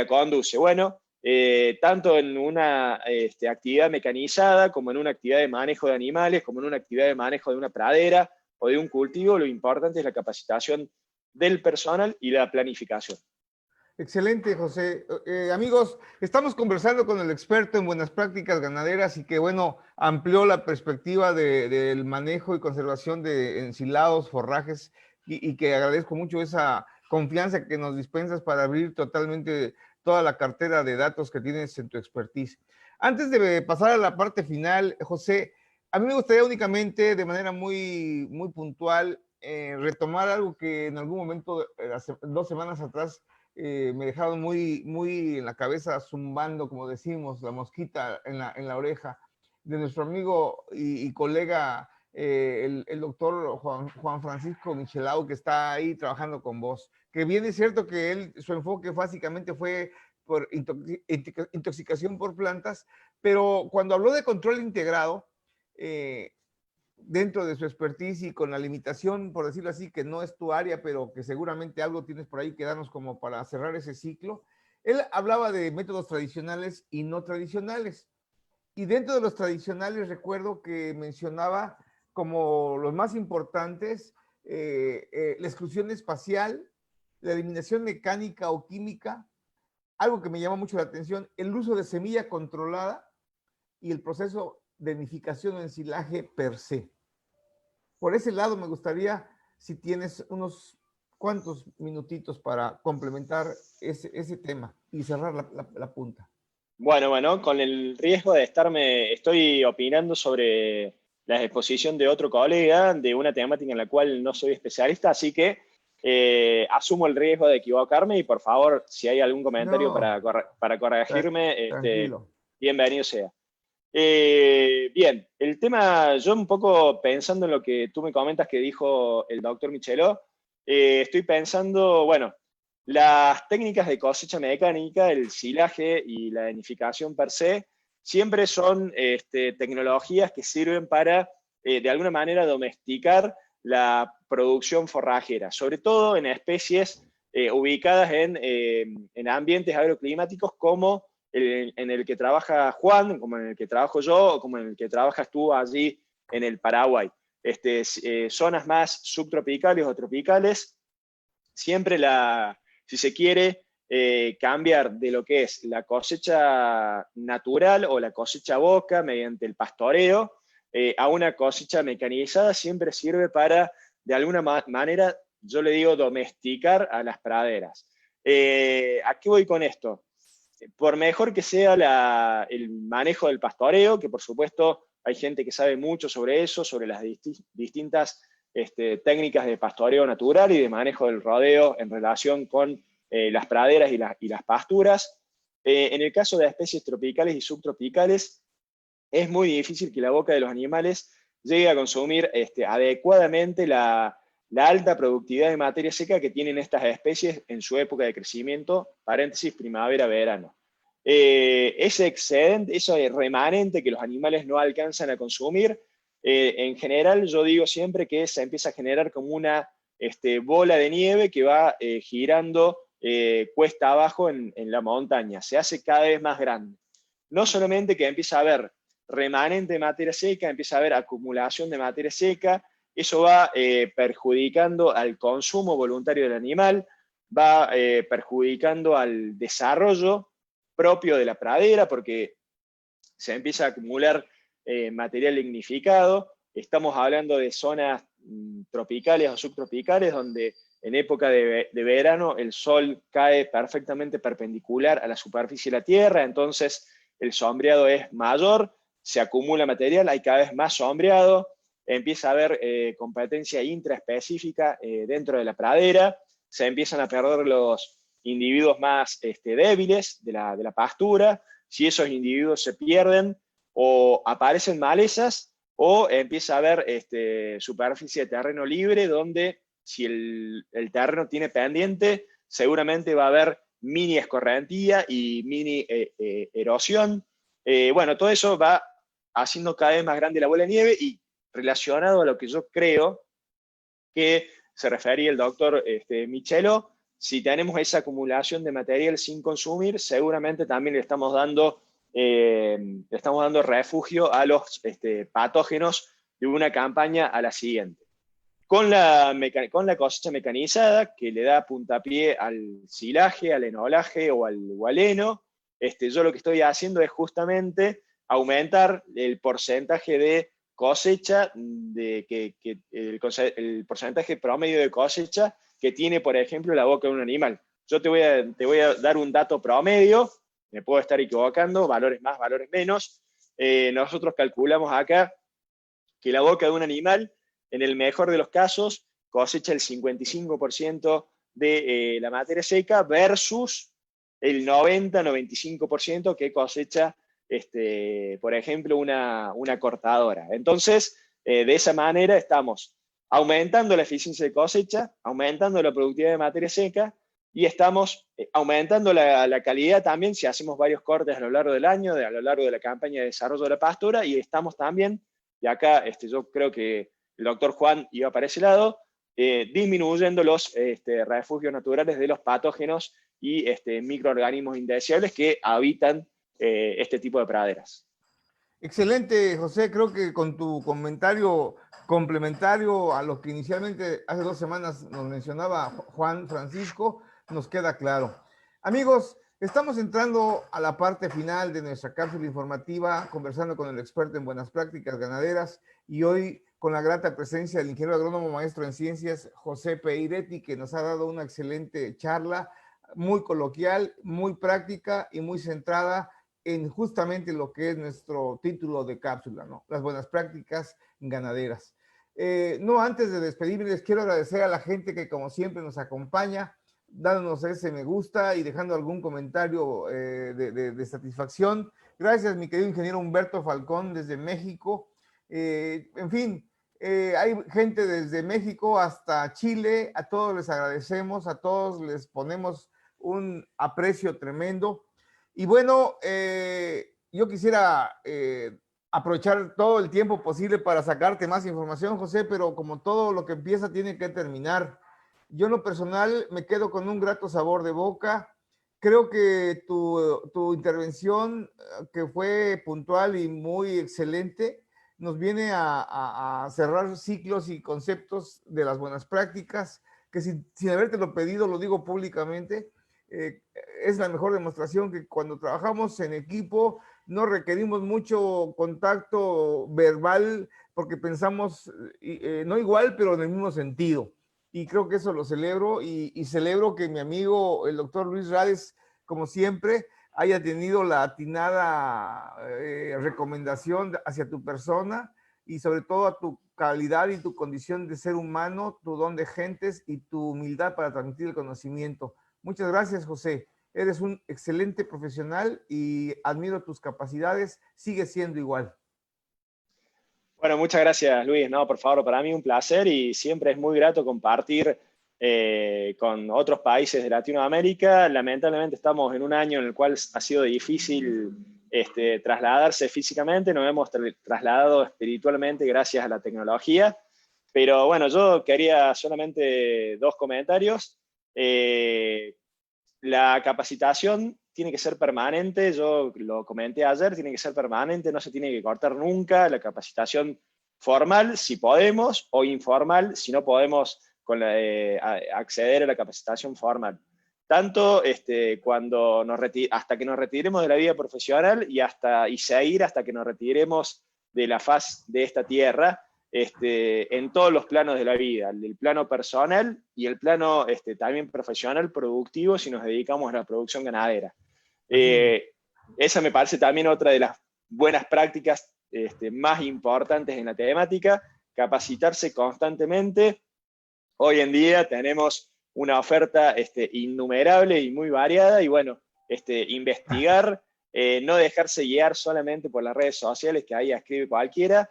conduce. Bueno, tanto en una actividad mecanizada, como en una actividad de manejo de animales, como en una actividad de manejo de una pradera o de un cultivo, lo importante es la capacitación del personal y la planificación. Excelente, José. Amigos, estamos conversando con el experto en buenas prácticas ganaderas y que, bueno, amplió la perspectiva del manejo y conservación de ensilados, forrajes, y que agradezco mucho esa confianza que nos dispensas para abrir totalmente toda la cartera de datos que tienes en tu expertise. Antes de pasar a la parte final, José, a mí me gustaría únicamente, de manera muy, muy puntual, retomar algo que en algún momento, hace 2 semanas atrás, me dejaron muy, muy en la cabeza, zumbando, como decimos, la mosquita en la oreja, de nuestro amigo y colega, el doctor Juan Francisco Michelau, que está ahí trabajando con vos. Que bien es cierto que su enfoque básicamente fue por intoxicación por plantas, pero cuando habló de control integrado, eh, dentro de su expertise y con la limitación, por decirlo así, que no es tu área, pero que seguramente algo tienes por ahí que darnos como para cerrar ese ciclo. Él hablaba de métodos tradicionales y no tradicionales. Y dentro de los tradicionales recuerdo que mencionaba como los más importantes la exclusión espacial, la eliminación mecánica o química, algo que me llama mucho la atención, el uso de semilla controlada y el proceso de nidificación o ensilaje per se. Por ese lado me gustaría, si tienes unos cuantos minutitos para complementar ese tema y cerrar la punta. Bueno, con el riesgo de estoy opinando sobre la exposición de otro colega de una temática en la cual no soy especialista, así que asumo el riesgo de equivocarme y por favor, si hay algún comentario No, para corregirme, tranquilo. bienvenido sea. Bien, el tema, yo un poco pensando en lo que tú me comentas que dijo el doctor Michelot, estoy pensando, bueno, las técnicas de cosecha mecánica, el silaje y la denificación per se, siempre son tecnologías que sirven para, de alguna manera, domesticar la producción forrajera, sobre todo en especies ubicadas en ambientes agroclimáticos como en el que trabaja Juan, como en el que trabajo yo, o como en el que trabajas tú allí en el Paraguay. Zonas más subtropicales o tropicales, siempre si se quiere cambiar de lo que es la cosecha natural o la cosecha boca mediante el pastoreo a una cosecha mecanizada, siempre sirve para, de alguna manera, yo le digo, domesticar a las praderas. ¿A qué voy con esto? Por mejor que sea el manejo del pastoreo, que por supuesto hay gente que sabe mucho sobre eso, sobre las distintas técnicas de pastoreo natural y de manejo del rodeo en relación con las praderas y las pasturas. En el caso de especies tropicales y subtropicales, es muy difícil que la boca de los animales llegue a consumir adecuadamente la alta productividad de materia seca que tienen estas especies en su época de crecimiento, paréntesis, primavera-verano. Ese excedente, ese remanente que los animales no alcanzan a consumir, en general yo digo siempre que se empieza a generar como una bola de nieve que va girando cuesta abajo en la montaña, se hace cada vez más grande. No solamente que empieza a haber remanente de materia seca, empieza a haber acumulación de materia seca, eso va perjudicando al consumo voluntario del animal, va perjudicando al desarrollo propio de la pradera, porque se empieza a acumular material lignificado. Estamos hablando de zonas tropicales o subtropicales, donde en época de verano el sol cae perfectamente perpendicular a la superficie de la tierra, entonces el sombreado es mayor, se acumula material, hay cada vez más sombreado, empieza a haber competencia intraespecífica dentro de la pradera, se empiezan a perder los individuos más débiles de la pastura. Si esos individuos se pierden, o aparecen malezas, o empieza a haber superficie de terreno libre, donde si el terreno tiene pendiente, seguramente va a haber mini escorrentía y mini erosión. Bueno, todo eso va haciendo cada vez más grande la bola de nieve, y relacionado a lo que yo creo que se refería el doctor Michelot, si tenemos esa acumulación de material sin consumir, seguramente también le estamos dando refugio a los patógenos de una campaña a la siguiente. Con la cosecha mecanizada, que le da puntapié al silaje, al enolaje o al gualeno, yo lo que estoy haciendo es justamente aumentar el porcentaje de cosecha, el porcentaje promedio de cosecha que tiene, por ejemplo, la boca de un animal. Yo te voy a dar un dato promedio, me puedo estar equivocando, valores más, valores menos. Nosotros calculamos acá que la boca de un animal, en el mejor de los casos, cosecha el 55% de la materia seca versus el 90-95% que cosecha, por ejemplo, una cortadora. Entonces, de esa manera estamos aumentando la eficiencia de cosecha, aumentando la productividad de materia seca, y estamos aumentando la calidad también si hacemos varios cortes a lo largo del año, a lo largo de la campaña de desarrollo de la pastura, y estamos también y acá yo creo que el doctor Juan iba para ese lado, disminuyendo los refugios naturales de los patógenos y microorganismos indeseables que habitan este tipo de praderas. Excelente, José. Creo que con tu comentario complementario a lo que inicialmente hace 2 semanas nos mencionaba Juan Francisco, nos queda claro. Amigos, estamos entrando a la parte final de nuestra cápsula informativa, conversando con el experto en buenas prácticas ganaderas y hoy con la grata presencia del ingeniero agrónomo maestro en ciencias José Peiretti, que nos ha dado una excelente charla, muy coloquial, muy práctica y muy centrada en justamente lo que es nuestro título de cápsula, ¿no? Las buenas prácticas ganaderas. No, antes de despedirme, les quiero agradecer a la gente que como siempre nos acompaña, dándonos ese me gusta y dejando algún comentario de satisfacción. Gracias, mi querido ingeniero Humberto Falcón desde México. En fin, hay gente desde México hasta Chile, a todos les agradecemos, a todos les ponemos un aprecio tremendo. Y bueno, yo quisiera aprovechar todo el tiempo posible para sacarte más información, José, pero como todo lo que empieza tiene que terminar. Yo en lo personal me quedo con un grato sabor de boca. Creo que tu intervención, que fue puntual y muy excelente, nos viene a cerrar ciclos y conceptos de las buenas prácticas, que sin habértelo pedido, lo digo públicamente, eh, es la mejor demostración que cuando trabajamos en equipo no requerimos mucho contacto verbal porque pensamos no igual, pero en el mismo sentido. Y creo que eso lo celebro y celebro que mi amigo, el doctor Luis Rades, como siempre, haya tenido la atinada recomendación hacia tu persona y sobre todo a tu calidad y tu condición de ser humano, tu don de gentes y tu humildad para transmitir el conocimiento. Muchas gracias, José. Eres un excelente profesional y admiro tus capacidades. Sigue siendo igual. Bueno, muchas gracias, Luis. No, por favor, para mí un placer y siempre es muy grato compartir con otros países de Latinoamérica. Lamentablemente estamos en un año en el cual ha sido difícil trasladarse físicamente, nos hemos trasladado espiritualmente gracias a la tecnología. Pero bueno, yo quería solamente 2 comentarios. La capacitación tiene que ser permanente, yo lo comenté ayer, tiene que ser permanente, no se tiene que cortar nunca la capacitación formal, si podemos, o informal, si no podemos acceder a la capacitación formal. Tanto cuando hasta que nos retiremos de la vida profesional y seguir hasta que nos retiremos de la faz de esta tierra, en todos los planos de la vida, el plano personal y el plano también profesional, productivo, si nos dedicamos a la producción ganadera. Esa me parece también otra de las buenas prácticas más importantes en la temática, capacitarse constantemente. Hoy en día tenemos una oferta innumerable y muy variada, y bueno, investigar, no dejarse guiar solamente por las redes sociales, que ahí escribe cualquiera,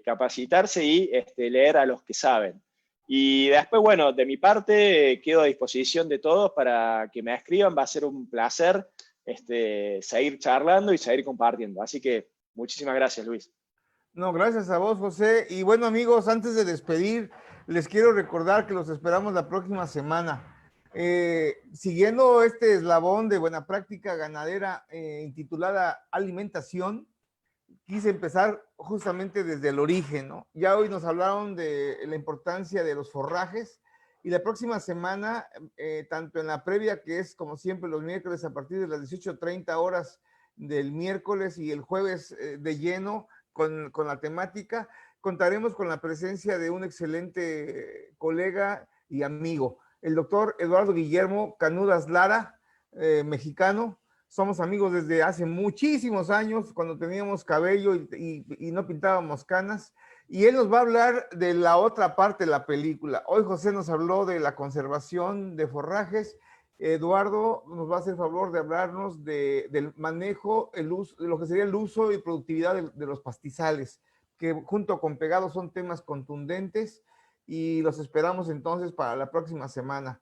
capacitarse y leer a los que saben. Y después, bueno, de mi parte, quedo a disposición de todos para que me escriban. Va a ser un placer seguir charlando y seguir compartiendo. Así que muchísimas gracias, Luis. No, gracias a vos, José. Y bueno, amigos, antes de despedir, les quiero recordar que los esperamos la próxima semana. Siguiendo este eslabón de buena práctica ganadera intitulada Alimentación, quise empezar justamente desde el origen, ¿no? Ya hoy nos hablaron de la importancia de los forrajes y la próxima semana, tanto en la previa, que es como siempre los miércoles a partir de las 18:30 horas del miércoles y el jueves de lleno con la temática, contaremos con la presencia de un excelente colega y amigo, el doctor Eduardo Guillermo Canudas Lara, mexicano. Somos amigos desde hace muchísimos años, cuando teníamos cabello y no pintábamos canas. Y él nos va a hablar de la otra parte de la película. Hoy José nos habló de la conservación de forrajes. Eduardo nos va a hacer favor de hablarnos del manejo, el uso, de lo que sería el uso y productividad de los pastizales, que junto con pegados son temas contundentes y los esperamos entonces para la próxima semana.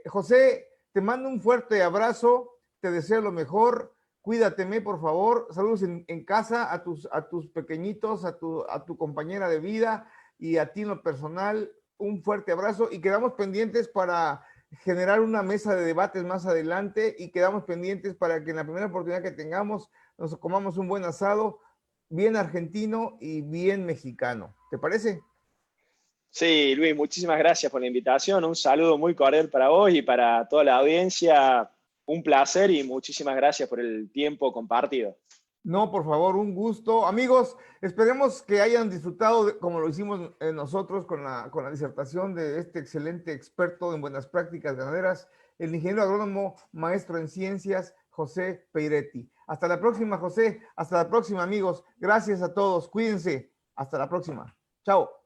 José, te mando un fuerte abrazo. Te deseo lo mejor, Cuídateme, por favor. Saludos en casa a tus pequeñitos, a tu compañera de vida y a ti en lo personal. Un fuerte abrazo y quedamos pendientes para generar una mesa de debates más adelante y quedamos pendientes para que en la primera oportunidad que tengamos nos comamos un buen asado, bien argentino y bien mexicano. ¿Te parece? Sí, Luis, muchísimas gracias por la invitación. Un saludo muy cordial para vos y para toda la audiencia. Un placer y muchísimas gracias por el tiempo compartido. No, por favor, un gusto. Amigos, esperemos que hayan disfrutado como lo hicimos nosotros con la disertación de este excelente experto en buenas prácticas ganaderas, el ingeniero agrónomo, maestro en ciencias, José Peiretti. Hasta la próxima, José. Hasta la próxima, amigos. Gracias a todos. Cuídense. Hasta la próxima. Chao.